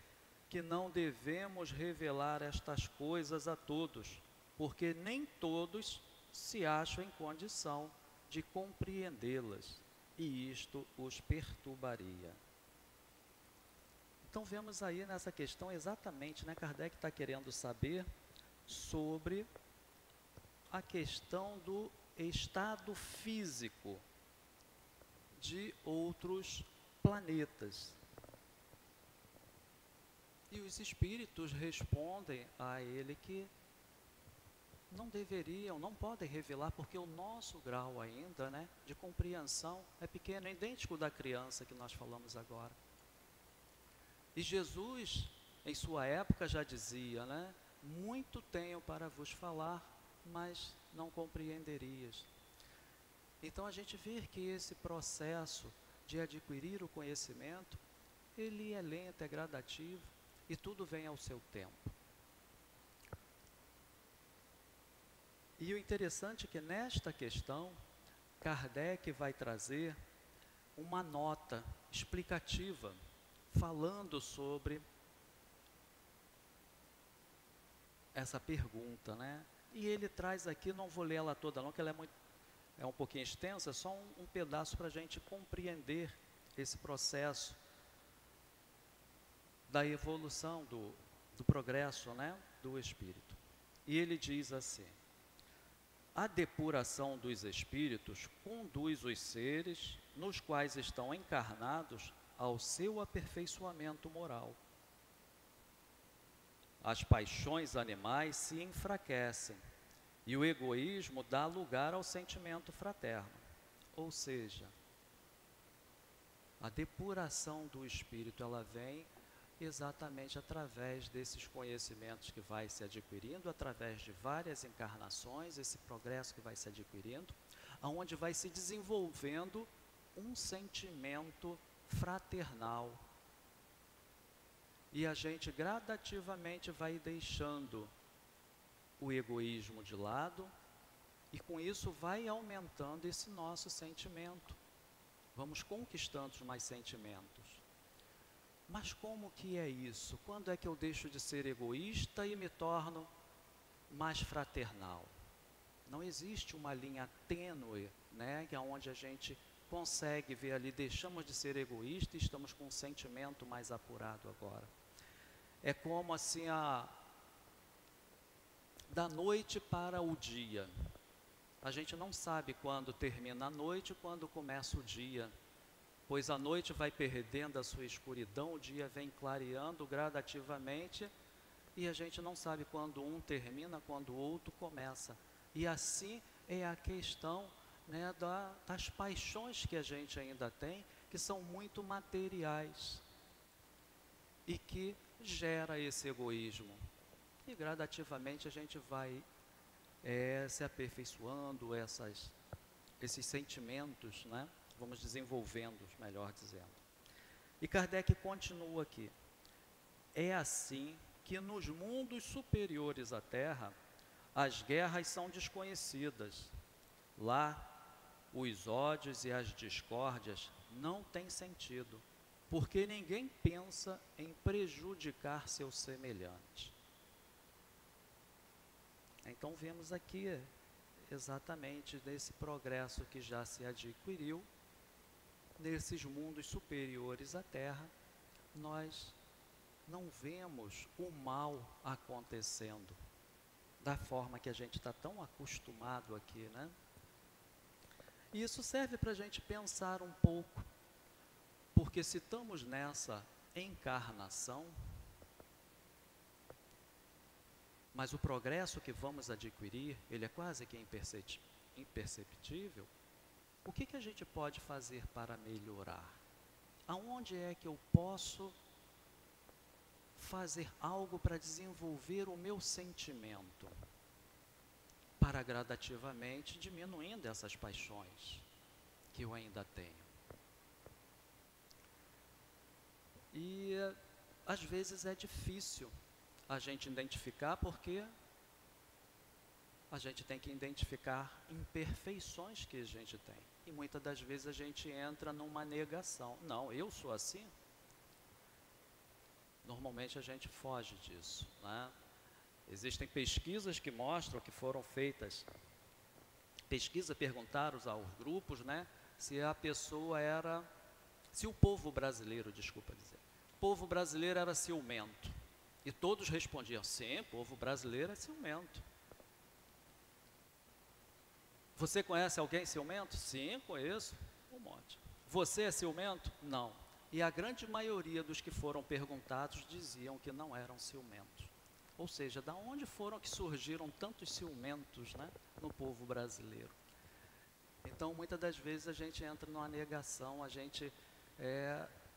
que não devemos revelar estas coisas a todos, porque nem todos se acham em condição de compreendê-las, e isto os perturbaria. Então vemos aí nessa questão exatamente, né, Kardec está querendo saber sobre a questão do estado físico de outros planetas. E os espíritos respondem a ele que não deveriam, não podem revelar, porque o nosso grau ainda, né, de compreensão é pequeno, é idêntico da criança que nós falamos agora. E Jesus, em sua época, já dizia, né, muito tenho para vos falar, mas não compreenderias. Então a gente vê que esse processo de adquirir o conhecimento, ele é lento, é gradativo, e tudo vem ao seu tempo. E o interessante é que nesta questão, Kardec vai trazer uma nota explicativa, falando sobre essa pergunta, né? E ele traz aqui, não vou ler ela toda não, que ela é um pouquinho extensa, só um pedaço para a gente compreender esse processo da evolução, do progresso, né, do espírito. E ele diz assim: a depuração dos espíritos conduz os seres nos quais estão encarnados ao seu aperfeiçoamento moral. As paixões animais se enfraquecem e o egoísmo dá lugar ao sentimento fraterno. Ou seja, a depuração do espírito, ela vem exatamente através desses conhecimentos que vai se adquirindo, através de várias encarnações, esse progresso que vai se adquirindo, aonde vai se desenvolvendo um sentimento fraternal. E a gente gradativamente vai deixando o egoísmo de lado e com isso vai aumentando esse nosso sentimento. Vamos conquistando mais sentimentos. Mas como que é isso? Quando é que eu deixo de ser egoísta e me torno mais fraternal? Não existe uma linha tênue, né, que é onde a gente consegue ver ali, deixamos de ser egoísta e estamos com um sentimento mais apurado agora. É como assim, da noite para o dia. A gente não sabe quando termina a noite e quando começa o dia, pois a noite vai perdendo a sua escuridão, o dia vem clareando gradativamente e a gente não sabe quando um termina, quando o outro começa. E assim é a questão, né, das paixões que a gente ainda tem, que são muito materiais e que gera esse egoísmo. E gradativamente a gente vai se aperfeiçoando esses sentimentos, né? Vamos desenvolvendo, melhor dizendo. E Kardec continua aqui: é assim que nos mundos superiores à Terra, as guerras são desconhecidas. Lá, os ódios e as discórdias não têm sentido, porque ninguém pensa em prejudicar seu semelhante. Então vemos aqui exatamente desse progresso que já se adquiriu nesses mundos superiores à Terra. Nós não vemos o mal acontecendo da forma que a gente está tão acostumado aqui, né? E isso serve para a gente pensar um pouco, porque se estamos nessa encarnação, mas o progresso que vamos adquirir, ele é quase que imperceptível, o que a gente pode fazer para melhorar? Aonde é que eu posso fazer algo para desenvolver o meu sentimento, para gradativamente diminuindo essas paixões que eu ainda tenho? E às vezes é difícil a gente identificar, porque a gente tem que identificar imperfeições que a gente tem. E muitas das vezes a gente entra numa negação. Não, eu sou assim. Normalmente a gente foge disso, né? Existem pesquisas que mostram que foram feitas. Perguntaram aos grupos, né, se a pessoa era, se o povo brasileiro, desculpa dizer, o povo brasileiro era ciumento. E todos respondiam, sim, o povo brasileiro é ciumento. Você conhece alguém ciumento? Sim, conheço, um monte. Você é ciumento? Não. E a grande maioria dos que foram perguntados diziam que não eram ciumentos. Ou seja, da onde foram que surgiram tantos ciumentos, né, no povo brasileiro? Então, muitas das vezes a gente entra numa negação, a gente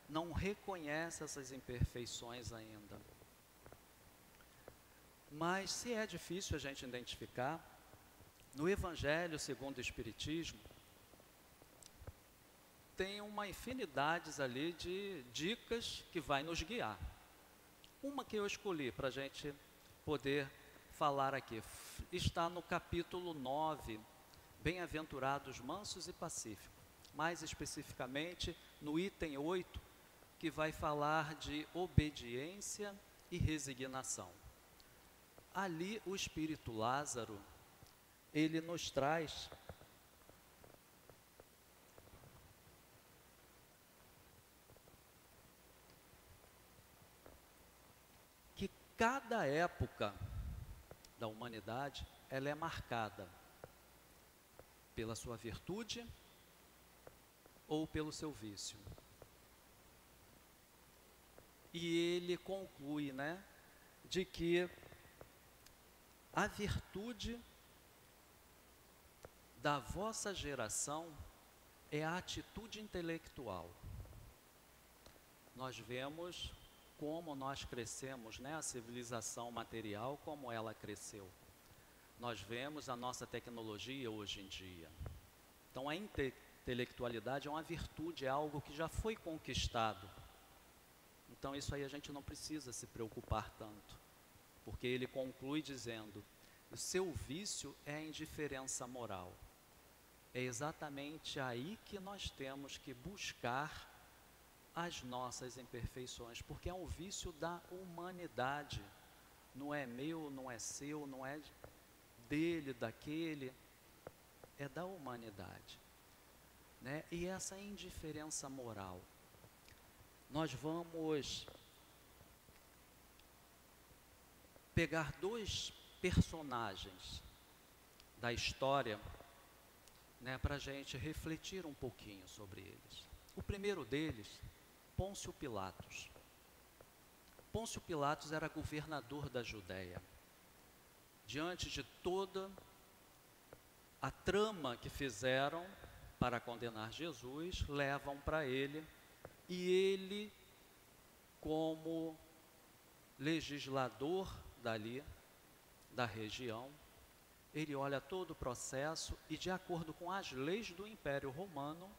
não reconhece essas imperfeições ainda. Mas se é difícil a gente identificar, no Evangelho segundo o Espiritismo, tem uma infinidade ali de dicas que vai nos guiar. Uma que eu escolhi para a gente poder falar aqui, está no capítulo 9, Bem-aventurados mansos e pacíficos. Mais especificamente no item 8, que vai falar de obediência e resignação. Ali o Espírito Lázaro, ele nos traz que cada época da humanidade, ela é marcada pela sua virtude ou pelo seu vício. E ele conclui, né, de que a virtude da vossa geração é a atitude intelectual. Nós vemos como nós crescemos, né? A civilização material, como ela cresceu. Nós vemos a nossa tecnologia hoje em dia. Então, a intelectualidade é uma virtude, é algo que já foi conquistado. Então, isso aí a gente não precisa se preocupar tanto, porque ele conclui dizendo: o seu vício é a indiferença moral. É exatamente aí que nós temos que buscar as nossas imperfeições, porque é um vício da humanidade. Não é meu, não é seu, não é dele, daquele, é da humanidade, né? E essa indiferença moral, nós vamos pegar dois personagens da história, né, para a gente refletir um pouquinho sobre eles. O primeiro deles, Pôncio Pilatos. Pôncio Pilatos era governador da Judéia. Diante de toda a trama que fizeram para condenar Jesus, levam para ele, e ele, como legislador dali, da região, ele olha todo o processo e, de acordo com as leis do Império Romano,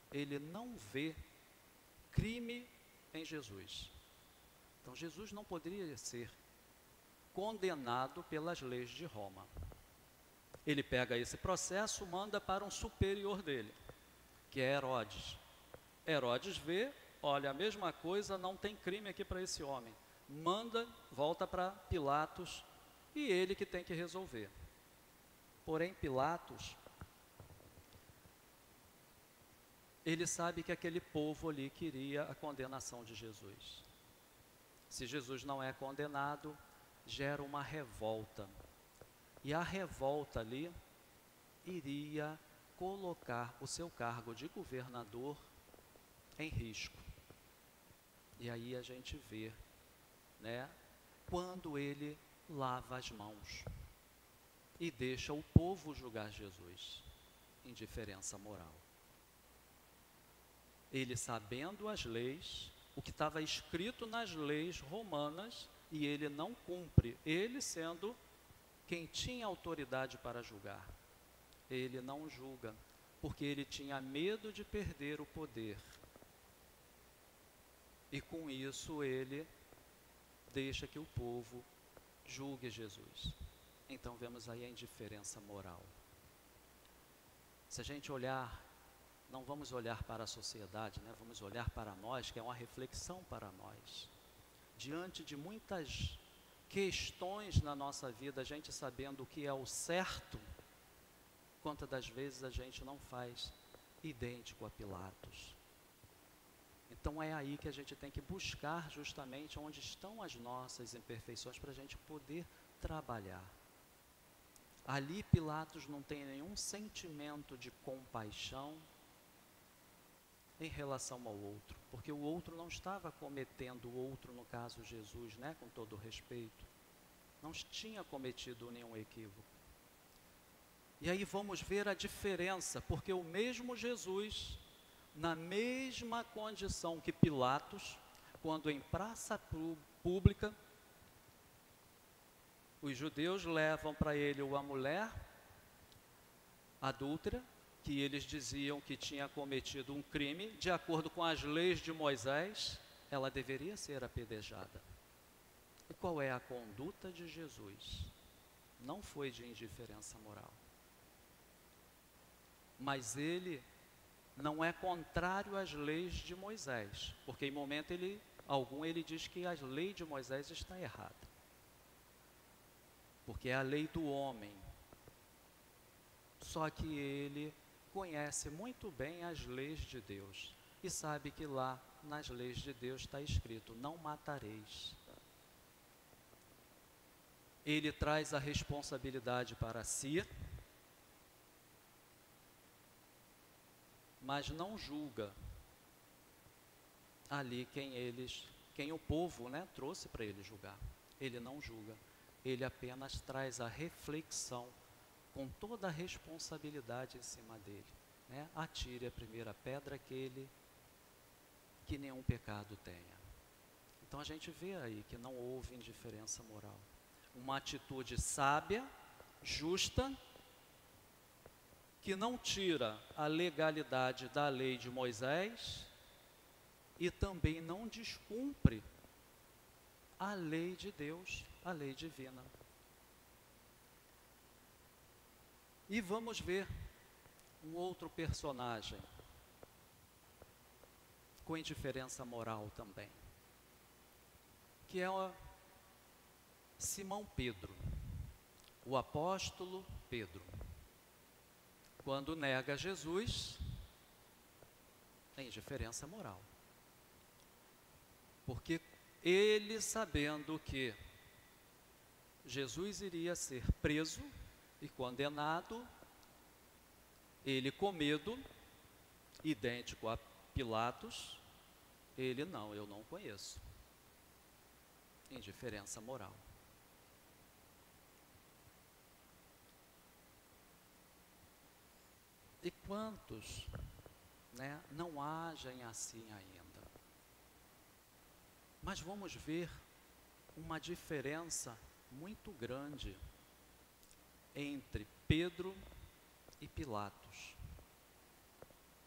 ele não vê crime em Jesus. Então, Jesus não poderia ser condenado pelas leis de Roma. Ele pega esse processo, manda para um superior dele, que é Herodes. Herodes vê, olha, a mesma coisa, não tem crime aqui para esse homem. Manda, volta para Pilatos, e ele que tem que resolver. Porém, Pilatos, ele sabe que aquele povo ali queria a condenação de Jesus. Se Jesus não é condenado, gera uma revolta. E a revolta ali iria colocar o seu cargo de governador em risco. E aí a gente vê, né, quando ele lava as mãos e deixa o povo julgar Jesus, indiferença moral. Ele sabendo as leis, o que estava escrito nas leis romanas, e ele não cumpre, ele sendo quem tinha autoridade para julgar. Ele não julga, porque ele tinha medo de perder o poder. E com isso ele deixa que o povo julgue Jesus. Então vemos aí a indiferença moral. Se a gente olhar, não vamos olhar para a sociedade, né? Vamos olhar para nós, que é uma reflexão para nós. Diante de muitas questões na nossa vida, a gente sabendo o que é o certo, quantas das vezes a gente não faz idêntico a Pilatos. Então é aí que a gente tem que buscar justamente onde estão as nossas imperfeições para a gente poder trabalhar. Ali Pilatos não tem nenhum sentimento de compaixão em relação ao outro, porque o outro não estava cometendo, o outro no caso Jesus, né, com todo o respeito, não tinha cometido nenhum equívoco. E aí vamos ver a diferença, porque o mesmo Jesus, na mesma condição que Pilatos, quando em praça pública, os judeus levam para ele uma mulher adúltera, que eles diziam que tinha cometido um crime, de acordo com as leis de Moisés, ela deveria ser apedrejada. E qual é a conduta de Jesus? Não foi de indiferença moral. Mas ele não é contrário às leis de Moisés, porque em momento algum ele diz que a lei de Moisés está errada. Porque é a lei do homem. Só que ele conhece muito bem as leis de Deus e sabe que lá nas leis de Deus está escrito: não matareis. Ele traz a responsabilidade para si, mas não julga ali quem o povo, né, trouxe para ele julgar. Ele não julga, ele apenas traz a reflexão com toda a responsabilidade em cima dele, né? Atire a primeira pedra aquele que nenhum pecado tenha. Então a gente vê aí que não houve indiferença moral. Uma atitude sábia, justa, que não tira a legalidade da lei de Moisés e também não descumpre a lei de Deus, a lei divina. E vamos ver um outro personagem com indiferença moral também, que é Simão Pedro, o apóstolo Pedro. Quando nega Jesus, tem indiferença moral. Porque ele, sabendo que Jesus iria ser preso e condenado, ele com medo, idêntico a Pilatos, eu não conheço. Indiferença moral. E quantos, né, não agem assim ainda? Mas vamos ver uma diferença muito grande entre Pedro e Pilatos.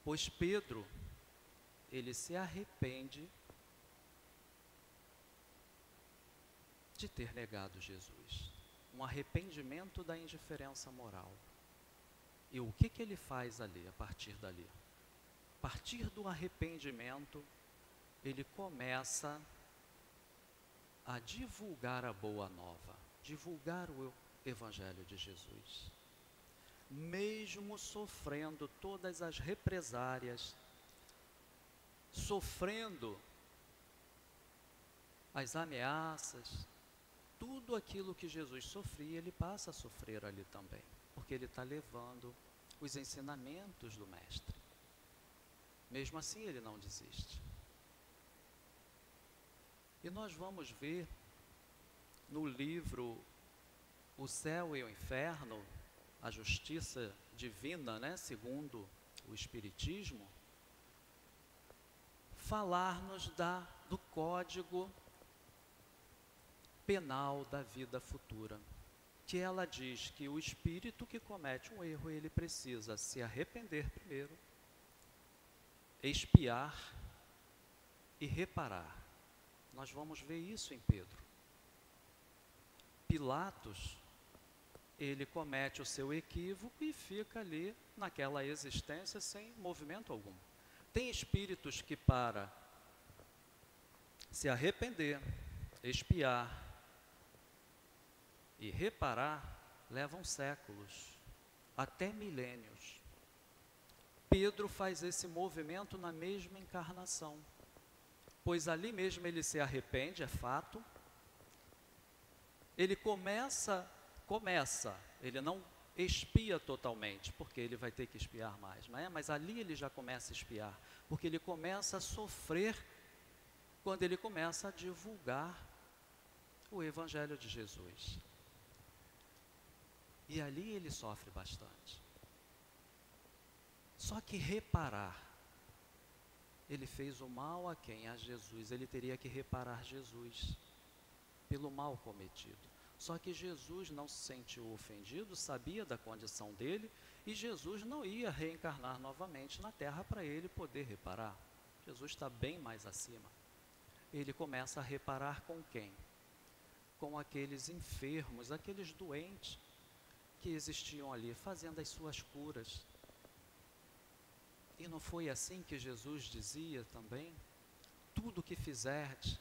Pois Pedro, ele se arrepende de ter negado Jesus. um arrependimento da indiferença moral. E o que ele faz ali, a partir dali? A partir do arrependimento, ele começa a divulgar a boa nova, divulgar o Evangelho de Jesus. Mesmo sofrendo todas as represárias, sofrendo as ameaças, tudo aquilo que Jesus sofria, ele passa a sofrer ali também, porque ele está levando os ensinamentos do Mestre. Mesmo assim, ele não desiste. E nós vamos ver no livro O Céu e o Inferno, a justiça divina, né, segundo o Espiritismo, falar-nos do código penal da vida futura, que ela diz que o espírito que comete um erro, ele precisa se arrepender primeiro, expiar e reparar. Nós vamos ver isso em Pedro. Pilatos, ele comete o seu equívoco e fica ali naquela existência sem movimento algum. Tem espíritos que, para se arrepender, expiar e reparar, levam séculos, até milênios. Pedro faz esse movimento na mesma encarnação, pois ali mesmo ele se arrepende, é fato. Ele começa, ele não expia totalmente, porque ele vai ter que expiar mais, não é? Mas ali ele já começa a expiar, porque ele começa a sofrer quando ele começa a divulgar o Evangelho de Jesus. E ali ele sofre bastante. Só que reparar, ele fez o mal a quem? A Jesus. Ele teria que reparar Jesus pelo mal cometido. Só que Jesus não se sentiu ofendido, sabia da condição dele, e Jesus não ia reencarnar novamente na terra para ele poder reparar. Jesus está bem mais acima. Ele começa a reparar com quem? Com aqueles enfermos, aqueles doentes que existiam ali, fazendo as suas curas. E não foi assim que Jesus dizia também? Tudo que fizerdes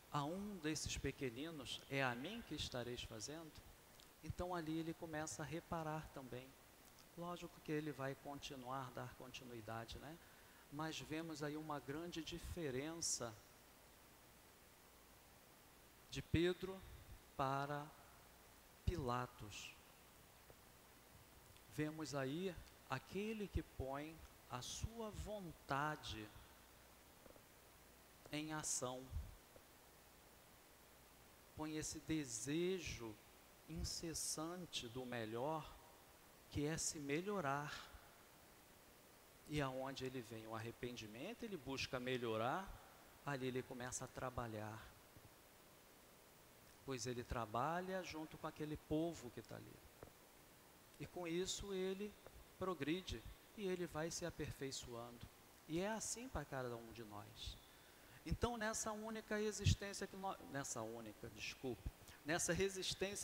a um desses pequeninos, é a mim que estareis fazendo? Então ali ele começa a reparar também. Lógico que ele vai continuar, dar continuidade, né? Mas vemos aí uma grande diferença de Pedro para Pilatos. Vemos aí aquele que põe a sua vontade em ação, põe esse desejo incessante do melhor, que é se melhorar. E aonde ele vem o arrependimento, ele busca melhorar, ali ele começa a trabalhar. Pois ele trabalha junto com aquele povo que está ali. E com isso ele progride e ele vai se aperfeiçoando. E é assim para cada um de nós. Então, nessa resistência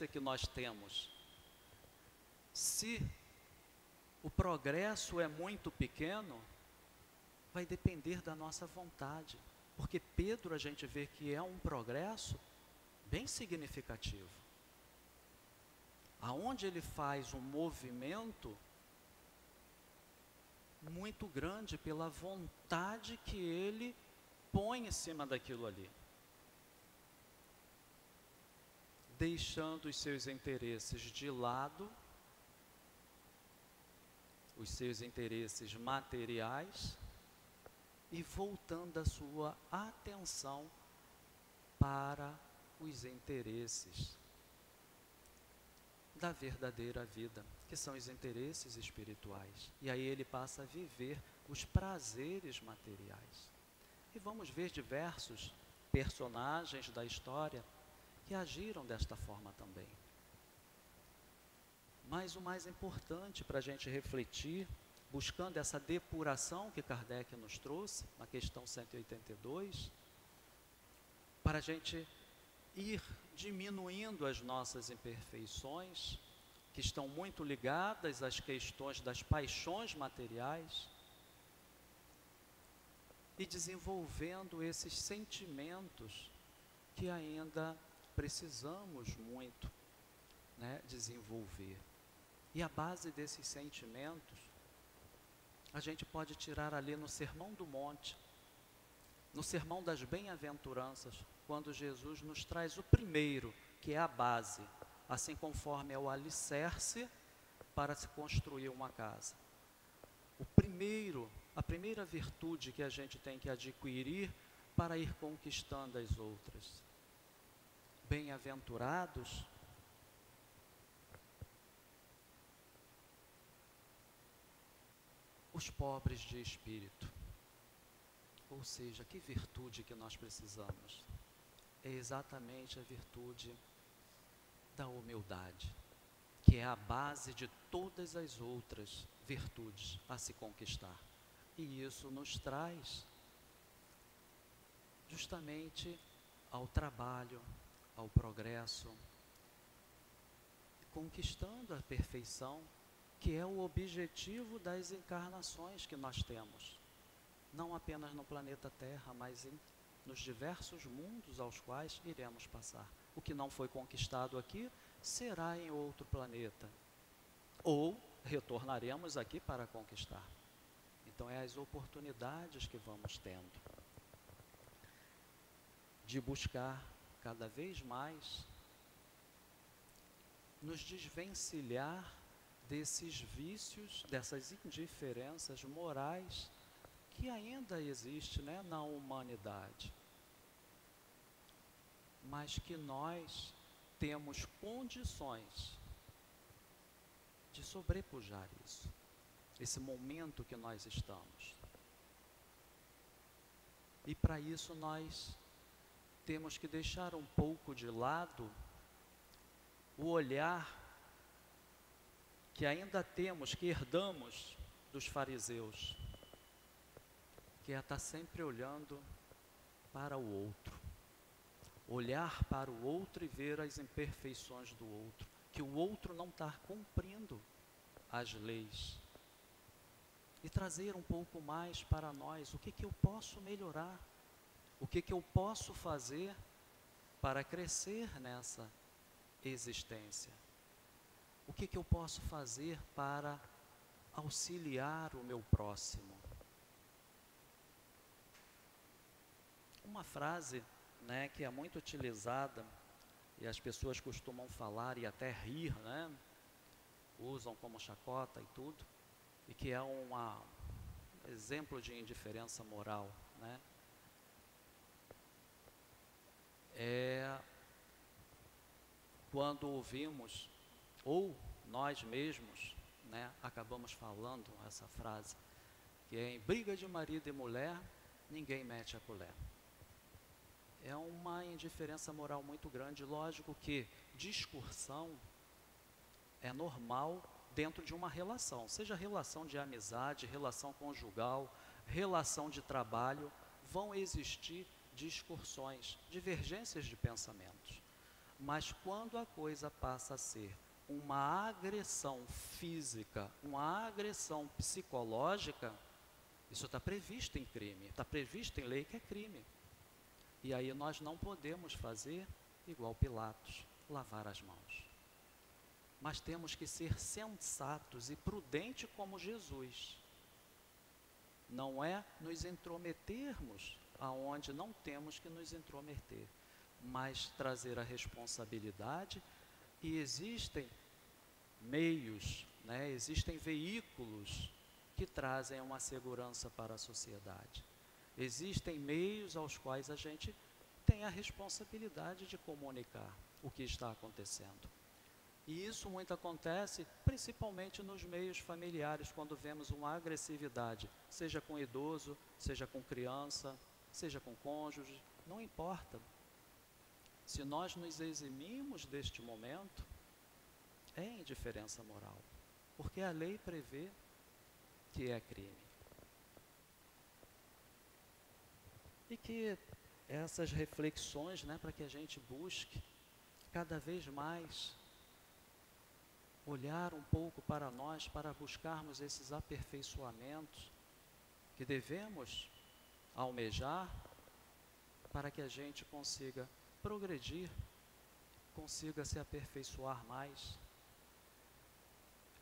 que nós temos, se o progresso é muito pequeno, vai depender da nossa vontade. Porque Pedro, a gente vê que é um progresso bem significativo. Aonde ele faz um movimento muito grande pela vontade que ele põe em cima daquilo ali, deixando os seus interesses de lado, os seus interesses materiais, e voltando a sua atenção para os interesses da verdadeira vida, que são os interesses espirituais. E aí ele passa a viver os prazeres materiais. E vamos ver diversos personagens da história que agiram desta forma também. Mas o mais importante para a gente refletir, buscando essa depuração que Kardec nos trouxe, na questão 182, para a gente ir diminuindo as nossas imperfeições, que estão muito ligadas às questões das paixões materiais, e desenvolvendo esses sentimentos que ainda precisamos muito, né, desenvolver. E a base desses sentimentos, a gente pode tirar ali no Sermão do Monte, no Sermão das Bem-aventuranças, quando Jesus nos traz o primeiro, que é a base, assim conforme é o alicerce para se construir uma casa. A primeira virtude que a gente tem que adquirir para ir conquistando as outras. Bem-aventurados os pobres de espírito. Ou seja, que virtude que nós precisamos? É exatamente a virtude da humildade, que é a base de todas as outras virtudes a se conquistar. E isso nos traz justamente ao trabalho, ao progresso, conquistando a perfeição, que é o objetivo das encarnações que nós temos, não apenas no planeta Terra, mas nos diversos mundos aos quais iremos passar. O que não foi conquistado aqui, será em outro planeta, ou retornaremos aqui para conquistar. Então, é as oportunidades que vamos tendo de buscar cada vez mais nos desvencilhar desses vícios, dessas indiferenças morais que ainda existe, né, na humanidade, mas que nós temos condições de sobrepujar isso, esse momento que nós estamos. E para isso nós temos que deixar um pouco de lado o olhar que ainda temos, que herdamos dos fariseus, que é estar sempre olhando para o outro. Olhar para o outro e ver as imperfeições do outro, que o outro não está cumprindo as leis. E trazer um pouco mais para nós, o que eu posso melhorar? O que eu posso fazer para crescer nessa existência? O que eu posso fazer para auxiliar o meu próximo? Uma frase, né, que é muito utilizada e as pessoas costumam falar e até rir, né, usam como chacota e tudo, e que é um exemplo de indiferença moral, né? É quando ouvimos, ou nós mesmos, né, acabamos falando essa frase, que é: em briga de marido e mulher, ninguém mete a colher. É uma indiferença moral muito grande. Lógico que discussão é normal dentro de uma relação, seja relação de amizade, relação conjugal, relação de trabalho, vão existir discussões, divergências de pensamentos. Mas quando a coisa passa a ser uma agressão física, uma agressão psicológica, isso está previsto em crime, está previsto em lei que é crime. E aí nós não podemos fazer igual Pilatos, lavar as mãos. Mas temos que ser sensatos e prudentes como Jesus. Não é nos intrometermos aonde não temos que nos intrometer, mas trazer a responsabilidade. E existem meios, né, existem veículos que trazem uma segurança para a sociedade. Existem meios aos quais a gente tem a responsabilidade de comunicar o que está acontecendo. E isso muito acontece principalmente nos meios familiares, quando vemos uma agressividade, seja com idoso, seja com criança, seja com cônjuge, não importa. Se nós nos eximimos deste momento, é indiferença moral, porque a lei prevê que é crime. E que essas reflexões, né, para que a gente busque cada vez mais olhar um pouco para nós, para buscarmos esses aperfeiçoamentos que devemos almejar para que a gente consiga progredir, consiga se aperfeiçoar mais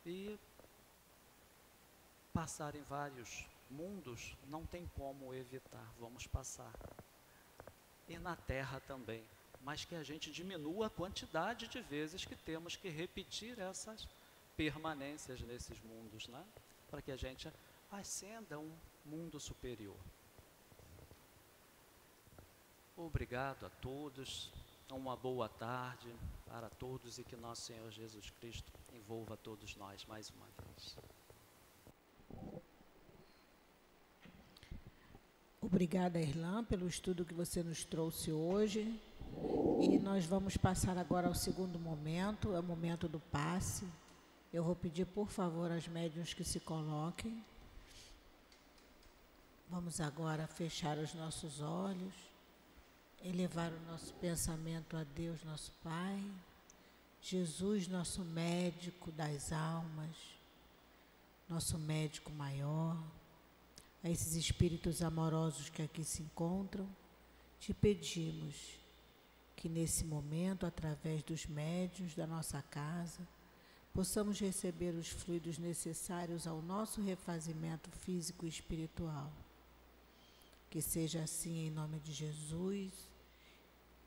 e passar em vários mundos. Não tem como evitar, vamos passar. E na Terra também, mas que a gente diminua a quantidade de vezes que temos que repetir essas permanências nesses mundos, né? Para que a gente ascenda a um mundo superior. Obrigado a todos, uma boa tarde para todos e que nosso Senhor Jesus Cristo envolva todos nós mais uma vez. Obrigada, Irlan, pelo estudo que você nos trouxe hoje. E nós vamos passar agora ao segundo momento, é o momento do passe. Eu vou pedir, por favor, às médiuns que se coloquem. Vamos agora fechar os nossos olhos, elevar o nosso pensamento a Deus, nosso Pai, Jesus, nosso médico das almas, nosso médico maior, a esses espíritos amorosos que aqui se encontram, te pedimos que nesse momento, através dos médiuns da nossa casa, possamos receber os fluidos necessários ao nosso refazimento físico e espiritual. Que seja assim em nome de Jesus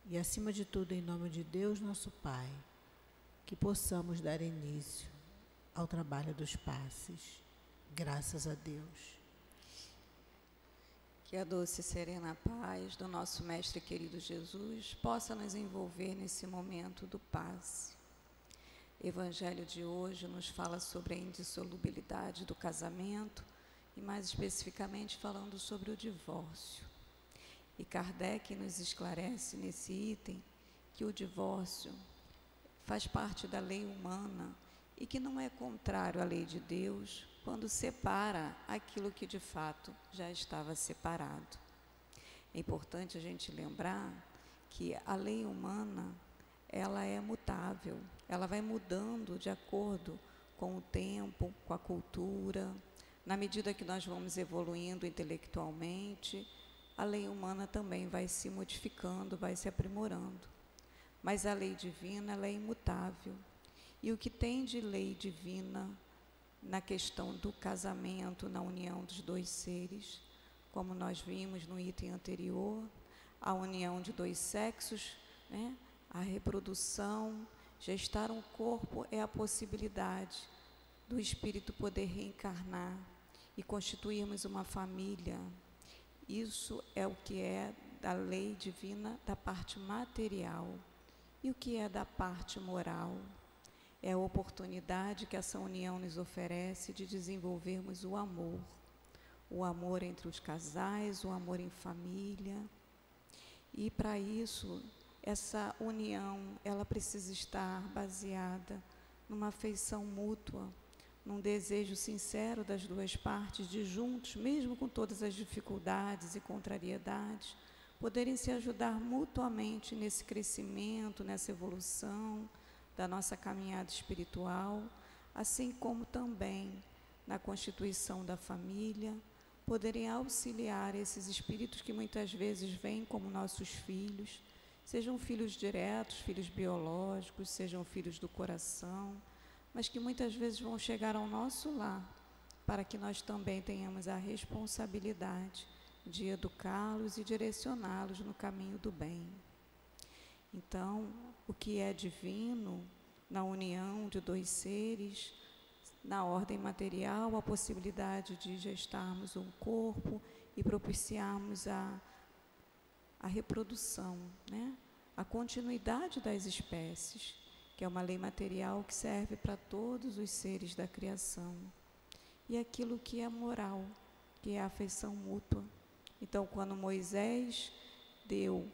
e, acima de tudo, em nome de Deus, nosso Pai, que possamos dar início ao trabalho dos passes. Graças a Deus. Que a doce e serena paz do nosso Mestre querido Jesus possa nos envolver nesse momento do passe. O Evangelho de hoje nos fala sobre a indissolubilidade do casamento e, mais especificamente, falando sobre o divórcio. E Kardec nos esclarece nesse item que o divórcio faz parte da lei humana e que não é contrário à lei de Deus quando separa aquilo que de fato já estava separado. É importante a gente lembrar que a lei humana, ela é mutável, ela vai mudando de acordo com o tempo, com a cultura. Na medida que nós vamos evoluindo intelectualmente, a lei humana também vai se modificando, vai se aprimorando. Mas a lei divina, ela é imutável. E o que tem de lei divina na questão do casamento, na união dos dois seres, como nós vimos no item anterior, a união de dois sexos, né? A reprodução, gestar um corpo é a possibilidade do espírito poder reencarnar e constituirmos uma família. Isso é o que é da lei divina da parte material. E o que é da parte moral? É a oportunidade que essa união nos oferece de desenvolvermos o amor entre os casais, o amor em família. E para isso, essa união, ela precisa estar baseada numa afeição mútua, num desejo sincero das duas partes de juntos, mesmo com todas as dificuldades e contrariedades, poderem se ajudar mutuamente nesse crescimento, nessa evolução da nossa caminhada espiritual, assim como também na constituição da família, poderem auxiliar esses espíritos que muitas vezes vêm como nossos filhos, sejam filhos diretos, filhos biológicos, sejam filhos do coração, mas que muitas vezes vão chegar ao nosso lar, para que nós também tenhamos a responsabilidade de educá-los e direcioná-los no caminho do bem. Então, o que é divino na união de dois seres, na ordem material, a possibilidade de gestarmos um corpo e propiciarmos a reprodução, né? A continuidade das espécies, que é uma lei material que serve para todos os seres da criação. E aquilo que é moral, que é a afeição mútua. Então, quando Moisés deu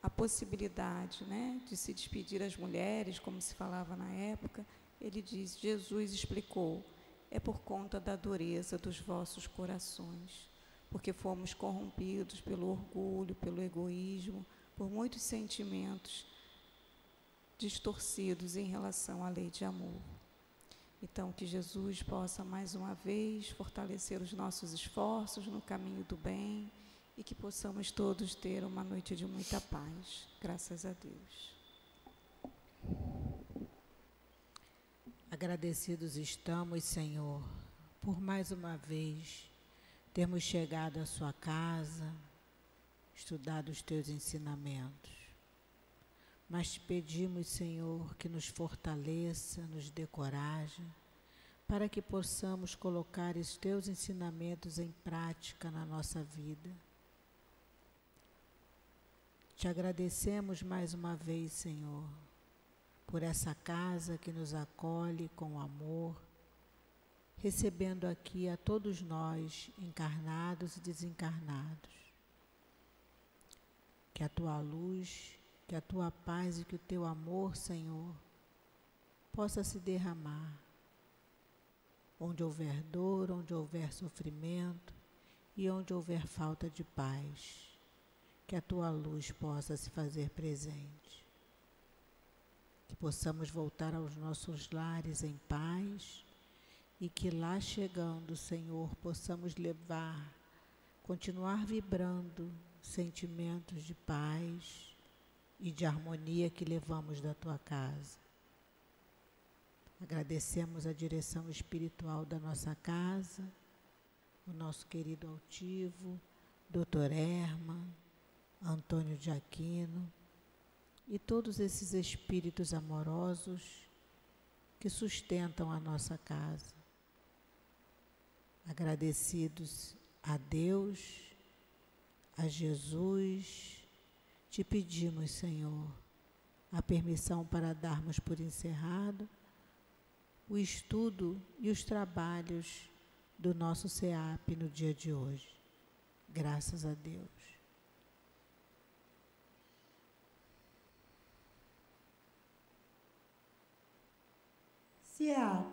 a possibilidade, né, de se despedir às mulheres, como se falava na época, ele diz, Jesus explicou, é por conta da dureza dos vossos corações. porque fomos corrompidos pelo orgulho, pelo egoísmo, por muitos sentimentos distorcidos em relação à lei de amor. Então, que Jesus possa mais uma vez fortalecer os nossos esforços no caminho do bem e que possamos todos ter uma noite de muita paz. Graças a Deus. Agradecidos estamos, Senhor, por mais uma vez termos chegado à sua casa, estudado os teus ensinamentos. Mas te pedimos, Senhor, que nos fortaleça, nos dê coragem, para que possamos colocar os teus ensinamentos em prática na nossa vida. Te agradecemos mais uma vez, Senhor, por essa casa que nos acolhe com amor, recebendo aqui a todos nós, encarnados e desencarnados. Que a tua luz, que a tua paz e que o teu amor, Senhor, possa se derramar. Onde houver dor, onde houver sofrimento e onde houver falta de paz, que a tua luz possa se fazer presente. Que possamos voltar aos nossos lares em paz e que lá chegando, Senhor, possamos levar, continuar vibrando sentimentos de paz e de harmonia que levamos da tua casa. Agradecemos a direção espiritual da nossa casa, o nosso querido altivo, Dr. Herman, Antônio de Aquino, e todos esses espíritos amorosos que sustentam a nossa casa. Agradecidos a Deus, a Jesus, te pedimos, Senhor, a permissão para darmos por encerrado o estudo e os trabalhos do nosso SEAP no dia de hoje. Graças a Deus. SEAP,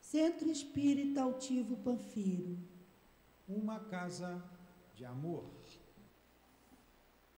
Centro Espírita Altivo Panfiro. Uma casa de amor.